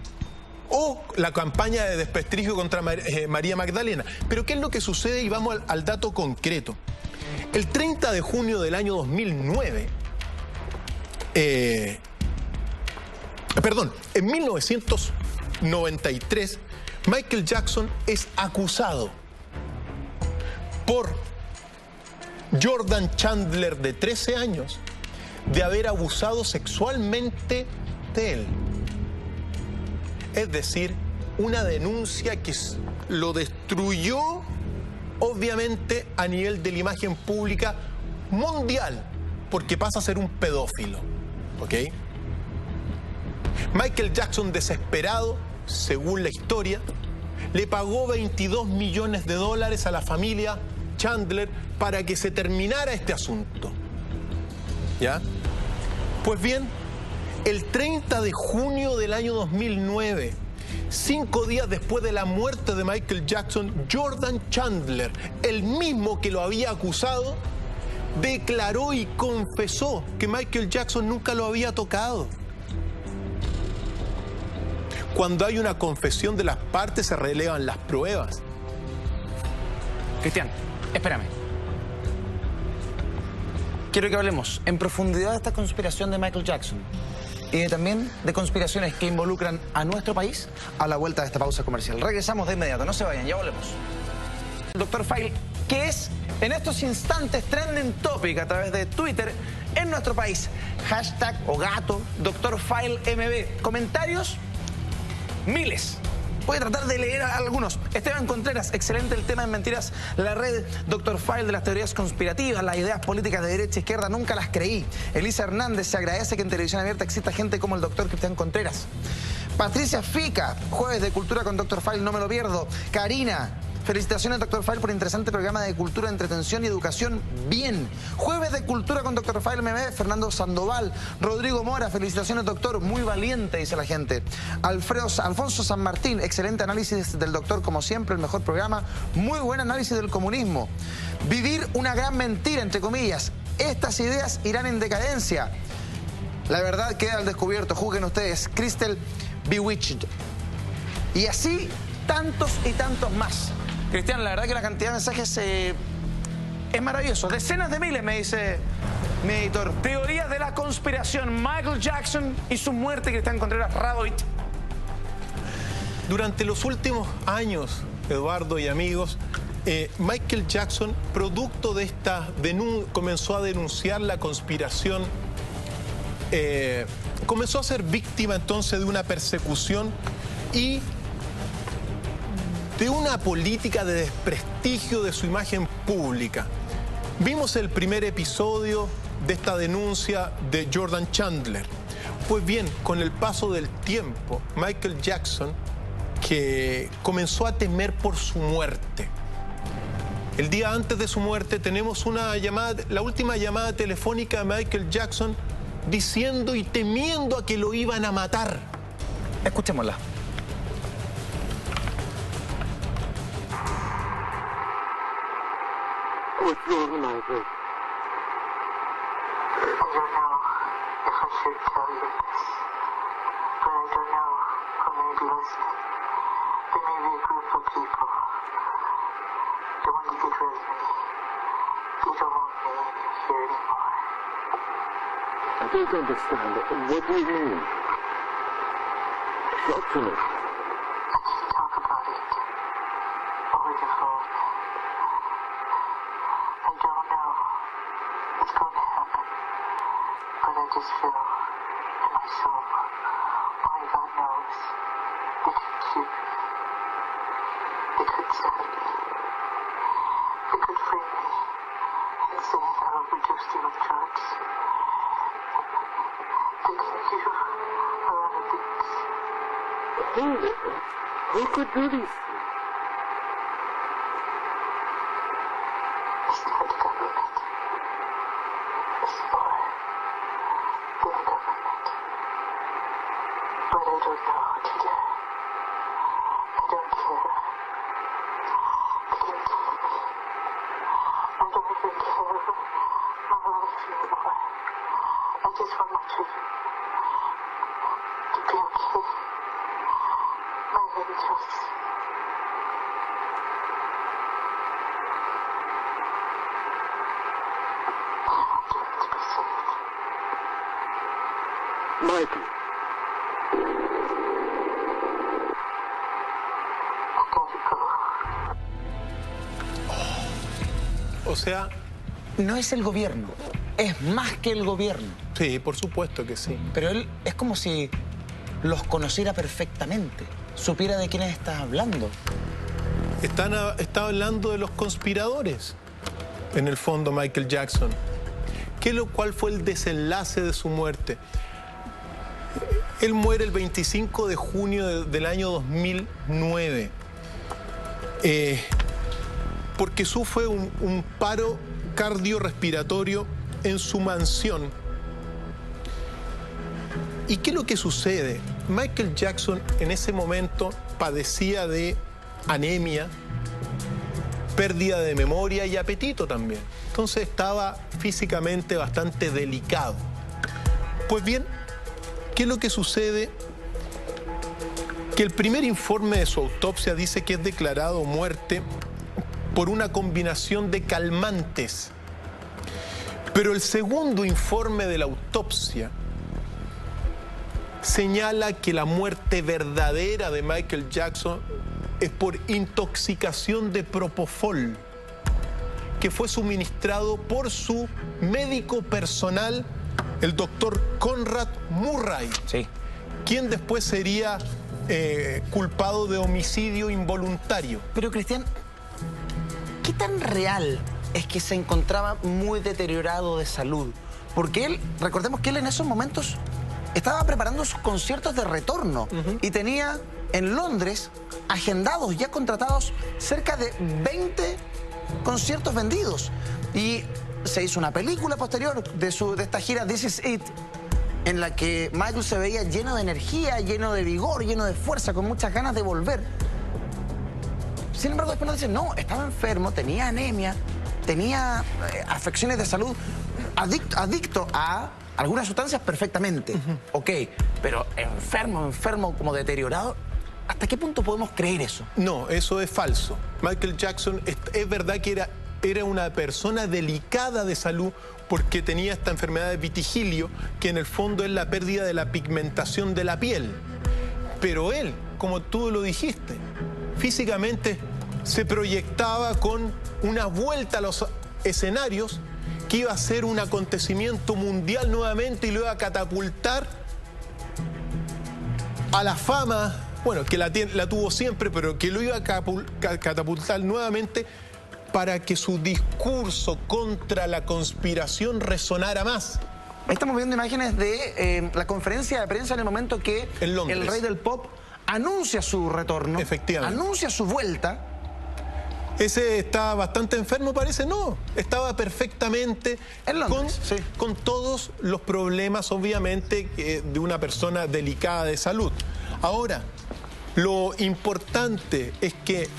o la campaña de desprestigio contra María Magdalena. Pero ¿qué es lo que sucede? Y vamos al dato concreto. El 30 de junio del año 2009, en 1993, Michael Jackson es acusado por Jordan Chandler, de 13 años, de haber abusado sexualmente de él. Es decir, una denuncia que lo destruyó, obviamente, a nivel de la imagen pública mundial, porque pasa a ser un pedófilo, ¿ok? Michael Jackson, desesperado, según la historia, le pagó $22 millones a la familia Chandler para que se terminara este asunto, ¿ya? Pues bien, el 30 de junio del año 2009, 5 días después de la muerte de Michael Jackson, Jordan Chandler, el mismo que lo había acusado, declaró y confesó que Michael Jackson nunca lo había tocado. Cuando hay una confesión de las partes, se relevan las pruebas. Cristian, espérame. Quiero que hablemos en profundidad de esta conspiración de Michael Jackson y también de conspiraciones que involucran a nuestro país a la vuelta de esta pausa comercial. Regresamos de inmediato, no se vayan, ya volvemos. Dr. File, que es en estos instantes trending topic a través de Twitter en nuestro país. Hashtag o gato, Dr. File MB. Comentarios, miles. Voy a tratar de leer algunos. Esteban Contreras, excelente el tema en Mentiras, la red Dr. File de las teorías conspirativas, las ideas políticas de derecha e izquierda, nunca las creí. Elisa Hernández, se agradece que en Televisión Abierta exista gente como el doctor Cristian Contreras. Patricia Fica, jueves de Cultura con Dr. File, no me lo pierdo. Karina, Felicitaciones, Dr. File, por interesante programa de cultura, entretención y educación. Bien. Jueves de cultura con Dr. File MB, Fernando Sandoval. Rodrigo Mora, felicitaciones, doctor. Muy valiente, dice la gente. Alfonso San Martín, excelente análisis del doctor, como siempre, el mejor programa. Muy buen análisis del comunismo. Vivir una gran mentira, entre comillas. Estas ideas irán en decadencia. La verdad queda al descubierto. Juzguen ustedes. Crystal Bewitched. Y así, tantos y tantos más. Cristian, la verdad que la cantidad de mensajes es maravilloso. Decenas de miles, me dice mi editor. Teorías de la conspiración. Michael Jackson y su muerte, Cristian Contreras Radoit. Durante los últimos años, Eduardo y amigos, Michael Jackson, producto de esta denuncia, comenzó a denunciar la conspiración, comenzó a ser víctima entonces de una persecución y de una política de desprestigio de su imagen pública. Vimos el primer episodio de esta denuncia de Jordan Chandler. Pues bien, con el paso del tiempo, Michael Jackson, que comenzó a temer por su muerte. El día antes de su muerte tenemos una llamada, la última llamada telefónica de Michael Jackson diciendo y temiendo a que lo iban a matar. Escuchémosla. What's wrong, Michael? I don't know if I should tell you this, but I don't know who may be listening. There may be a group of people that want to get rid of me. They don't want me here anymore. I don't understand. What do you mean? Talk to me. I can't talk about it over the phone. I don't know what's going to happen, but I just feel in my soul, only God knows, they could keep me, they could stab me, they could free me and say I overdosed you with drugs. They can do a lot of things. Who could do these things? It's not the government. It's more than the government. But I don't know today. I don't care. They can kill me. I don't even care my life anymore. I just want my children to be okay. My angels. Michael. O sea, No es el gobierno, es más que el gobierno. sí, por supuesto que sí. Pero él es como si los conociera perfectamente, supiera de quiénes está hablando. Está hablando de los conspiradores, en el fondo, Michael Jackson. ¿Cuál fue el desenlace de su muerte? Él muere el 25 de junio del año 2009, porque sufre un paro cardiorrespiratorio en su mansión. ¿Y qué es lo que sucede? Michael Jackson en ese momento padecía de anemia, pérdida de memoria y apetito también. Entonces estaba físicamente bastante delicado. Pues bien, ¿qué es lo que sucede? Que el primer informe de su autopsia dice que es declarado muerte por una combinación de calmantes. Pero el segundo informe de la autopsia señala que la muerte verdadera de Michael Jackson es por intoxicación de propofol, que fue suministrado por su médico personal, el doctor Conrad Murray, Sí. quien después sería culpado de homicidio involuntario. Pero, Cristian, ¿qué tan real es que se encontraba muy deteriorado de salud? Porque él, recordemos que él en esos momentos estaba preparando sus conciertos de retorno y tenía en Londres, agendados, ya contratados, cerca de 20 conciertos vendidos. Y se hizo una película posterior de esta gira This Is It, en la que Michael se veía lleno de energía, lleno de vigor, lleno de fuerza, con muchas ganas de volver. Sin embargo, después nos dicen, no, estaba enfermo, tenía anemia, tenía afecciones de salud, adicto a algunas sustancias perfectamente. Ok, pero enfermo, como deteriorado. ¿Hasta qué punto podemos creer eso? No, eso es falso. Michael Jackson es verdad que era una persona delicada de salud porque tenía esta enfermedad de vitigilio, que en el fondo es la pérdida de la pigmentación de la piel. Pero él, como tú lo dijiste, físicamente se proyectaba con una vuelta a los escenarios que iba a ser un acontecimiento mundial nuevamente y lo iba a catapultar a la fama, bueno, que la tuvo siempre, pero que lo iba a catapultar nuevamente para que su discurso contra la conspiración resonara más. Ahí estamos viendo imágenes de la conferencia de prensa en el momento que el rey del pop anuncia su retorno. Efectivamente. Anuncia su vuelta. ¿Ese estaba bastante enfermo, parece? No, estaba perfectamente en Londres, con todos los problemas, obviamente, de una persona delicada de salud. Ahora, lo importante es que,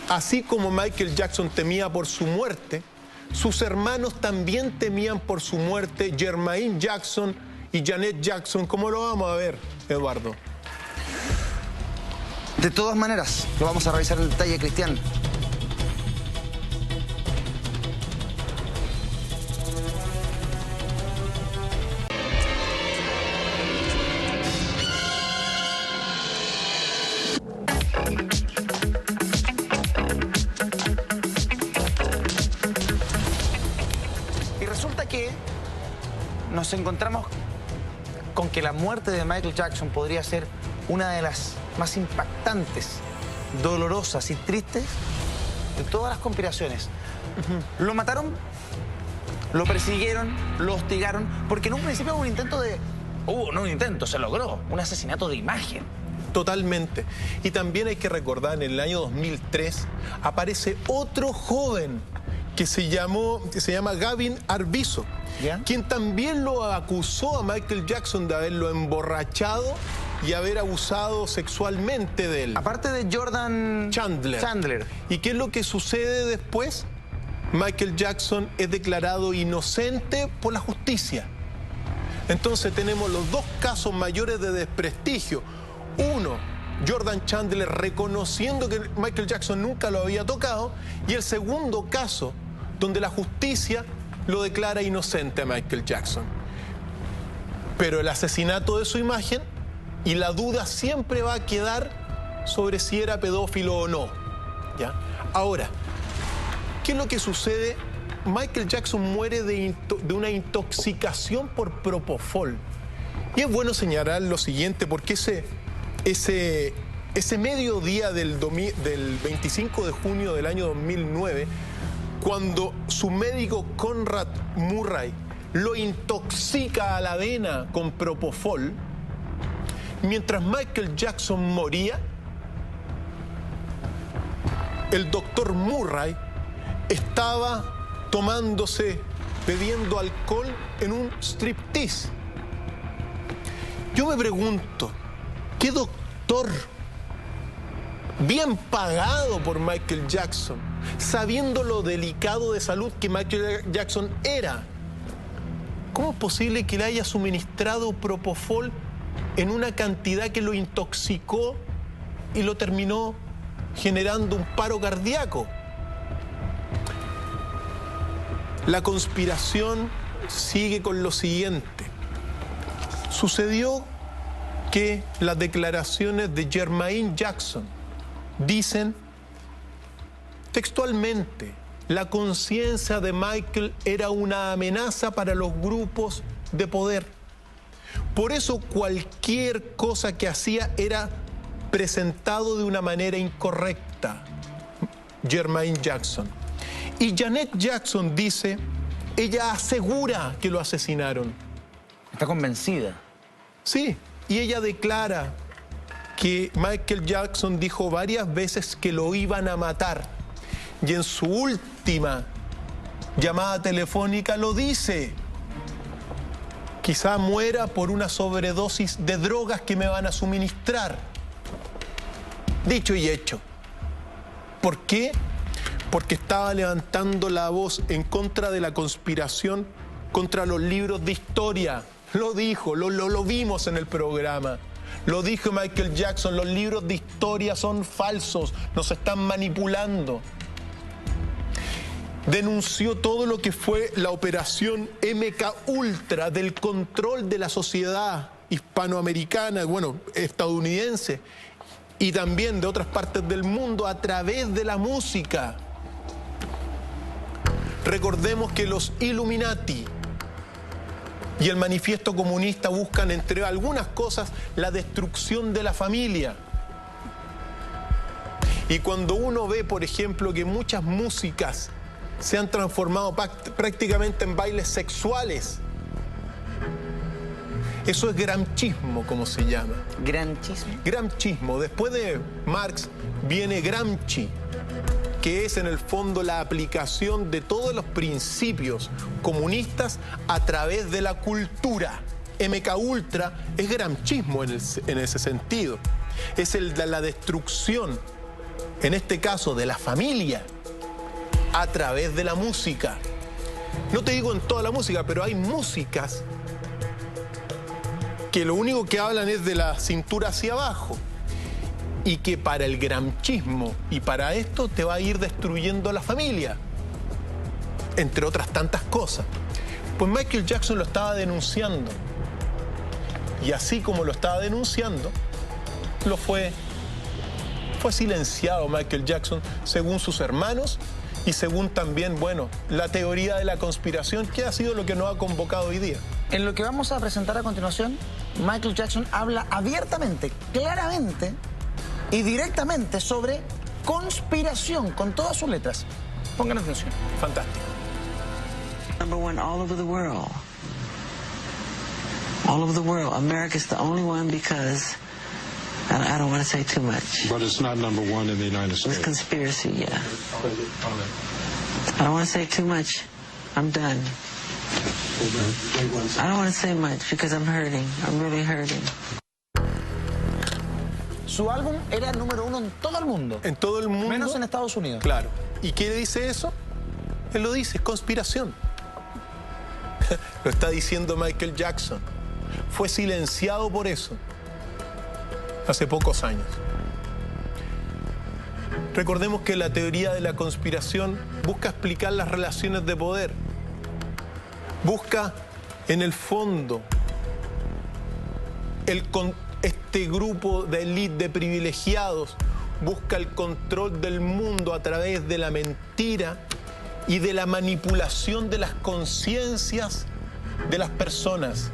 así como Michael Jackson temía por su muerte, sus hermanos también temían por su muerte, Jermaine Jackson y Janet Jackson. ¿Cómo lo vamos a ver, Eduardo? De todas maneras, lo vamos a revisar en detalle, Cristian. Nos encontramos con que la muerte de Michael Jackson podría ser una de las más impactantes, dolorosas y tristes de todas las conspiraciones. Lo mataron, lo persiguieron, lo hostigaron, porque en un principio hubo un intento de... no un intento, se logró, un asesinato de imagen. Totalmente. Y también hay que recordar, en el año 2003 aparece otro joven que se llama Gavin Arvizo, quien también lo acusó a Michael Jackson de haberlo emborrachado y haber abusado sexualmente de él. Aparte de Jordan Chandler. ¿Y qué es lo que sucede después? Michael Jackson es declarado inocente por la justicia. Entonces tenemos los dos casos mayores de desprestigio. Uno, Jordan Chandler reconociendo que Michael Jackson nunca lo había tocado, y el segundo caso, donde la justicia lo declara inocente a Michael Jackson. Pero el asesinato de su imagen y la duda siempre va a quedar sobre si era pedófilo o no. ¿Ya? Ahora, ¿qué es lo que sucede? Michael Jackson muere de una intoxicación por propofol. Y es bueno señalar lo siguiente, porque ese mediodía del 25 de junio del año 2009, cuando su médico Conrad Murray lo intoxica a la vena con propofol, mientras Michael Jackson moría, el doctor Murray estaba bebiendo alcohol en un striptease. Yo me pregunto, ¿qué doctor bien pagado por Michael Jackson, sabiendo lo delicado de salud que Michael Jackson era, cómo es posible que le haya suministrado propofol en una cantidad que lo intoxicó y lo terminó generando un paro cardíaco? La conspiración sigue con lo siguiente. Sucedió que las declaraciones de Jermaine Jackson dicen textualmente: la conciencia de Michael era una amenaza para los grupos de poder. Por eso cualquier cosa que hacía era presentado de una manera incorrecta. Jermaine Jackson. Y Janet Jackson dice, ella asegura que lo asesinaron. ¿Está convencida? Sí, y ella declara que Michael Jackson dijo varias veces que lo iban a matar. Y en su última llamada telefónica lo dice. Quizá muera por una sobredosis de drogas que me van a suministrar. Dicho y hecho. ¿Por qué? Porque estaba levantando la voz en contra de la conspiración contra los libros de historia. Lo dijo, lo vimos en el programa. Lo dijo Michael Jackson, los libros de historia son falsos, nos están manipulando. Denunció todo lo que fue la operación MK Ultra del control de la sociedad hispanoamericana, bueno, estadounidense, y también de otras partes del mundo a través de la música. Recordemos que los Illuminati y el manifiesto comunista buscan, entre algunas cosas, la destrucción de la familia. Y cuando uno ve, por ejemplo, que muchas músicas se han transformado prácticamente en bailes sexuales, eso es gramscismo, como se llama. ¿Gramscismo? Gramscismo. Después de Marx viene Gramsci, que es en el fondo la aplicación de todos los principios comunistas a través de la cultura. MK Ultra es gramscismo en ese sentido. Es la destrucción, en este caso, de la familia a través de la música. No te digo en toda la música, pero hay músicas que lo único que hablan es de la cintura hacia abajo. Y que para el gramscismo y para esto te va a ir destruyendo la familia, entre otras tantas cosas. Pues Michael Jackson lo estaba denunciando. Y así como lo estaba denunciando, fue silenciado Michael Jackson, según sus hermanos y según también, bueno, la teoría de la conspiración, que ha sido lo que nos ha convocado hoy día. En lo que vamos a presentar a continuación, Michael Jackson habla abiertamente, claramente y directamente sobre conspiración, con todas sus letras. Pongan atención. Fantástico. Number one all over the world. All over the world. America's the only one because, I don't want to say too much. But it's not number one in the United States. It's conspiracy, yeah. I don't want to say too much. I'm done. I don't want to say much because I'm hurting. I'm really hurting. Su álbum era número 1 en todo el mundo. En todo el mundo. Menos en Estados Unidos. Claro. ¿Y qué dice eso? Él lo dice, es conspiración. Lo está diciendo Michael Jackson. Fue silenciado por eso hace pocos años. Recordemos que la teoría de la conspiración busca explicar las relaciones de poder. Busca, en el fondo, este grupo de élite de privilegiados busca el control del mundo a través de la mentira y de la manipulación de las conciencias de las personas.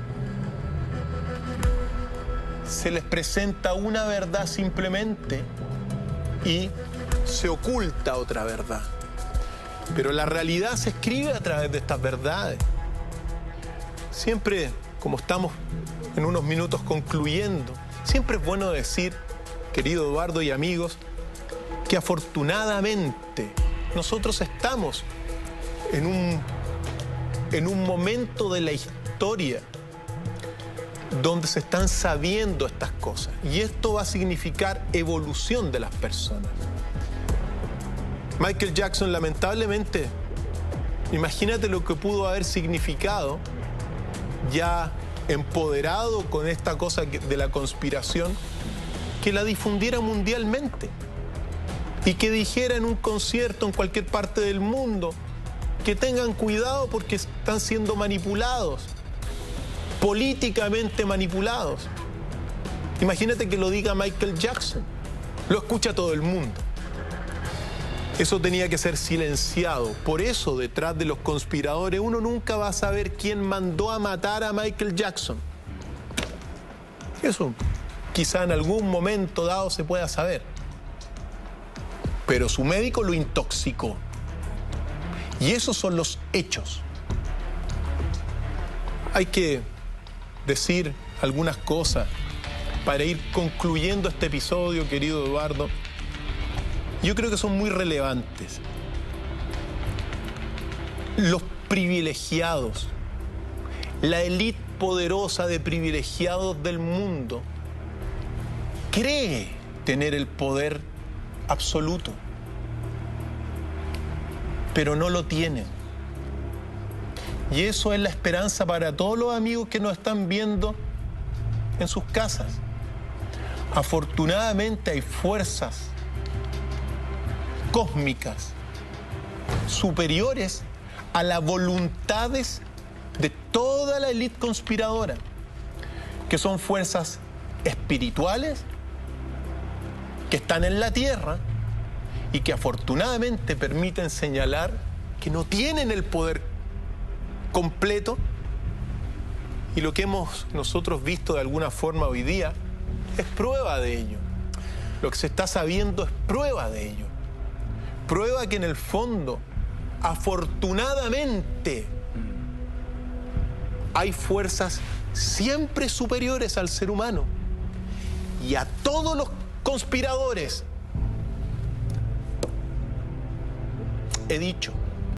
Se les presenta una verdad simplemente y se oculta otra verdad. Pero la realidad se escribe a través de estas verdades. Siempre, como estamos en unos minutos concluyendo, siempre es bueno decir, querido Eduardo y amigos, que afortunadamente nosotros estamos en un momento de la historia donde se están sabiendo estas cosas. Y esto va a significar evolución de las personas. Michael Jackson, lamentablemente, imagínate lo que pudo haber significado ya empoderado con esta cosa de la conspiración, que la difundiera mundialmente y que dijera en un concierto en cualquier parte del mundo que tengan cuidado porque están siendo manipulados, políticamente manipulados. Imagínate que lo diga Michael Jackson, lo escucha todo el mundo. Eso tenía que ser silenciado. Por eso, detrás de los conspiradores, uno nunca va a saber quién mandó a matar a Michael Jackson. Eso quizá en algún momento dado se pueda saber. Pero su médico lo intoxicó. Y esos son los hechos. Hay que decir algunas cosas para ir concluyendo este episodio, querido Eduardo, yo creo que son muy relevantes. Los privilegiados, la élite poderosa de privilegiados del mundo, cree tener el poder absoluto, pero no lo tienen. Y eso es la esperanza para todos los amigos que nos están viendo en sus casas. Afortunadamente hay fuerzas cósmicas superiores a las voluntades de toda la élite conspiradora, que son fuerzas espirituales que están en la tierra y que afortunadamente permiten señalar que no tienen el poder completo, y lo que hemos nosotros visto de alguna forma hoy día es prueba de ello. Lo que se está sabiendo es prueba de ello. Prueba que en el fondo, afortunadamente, hay fuerzas siempre superiores al ser humano. Y a todos los conspiradores he dicho,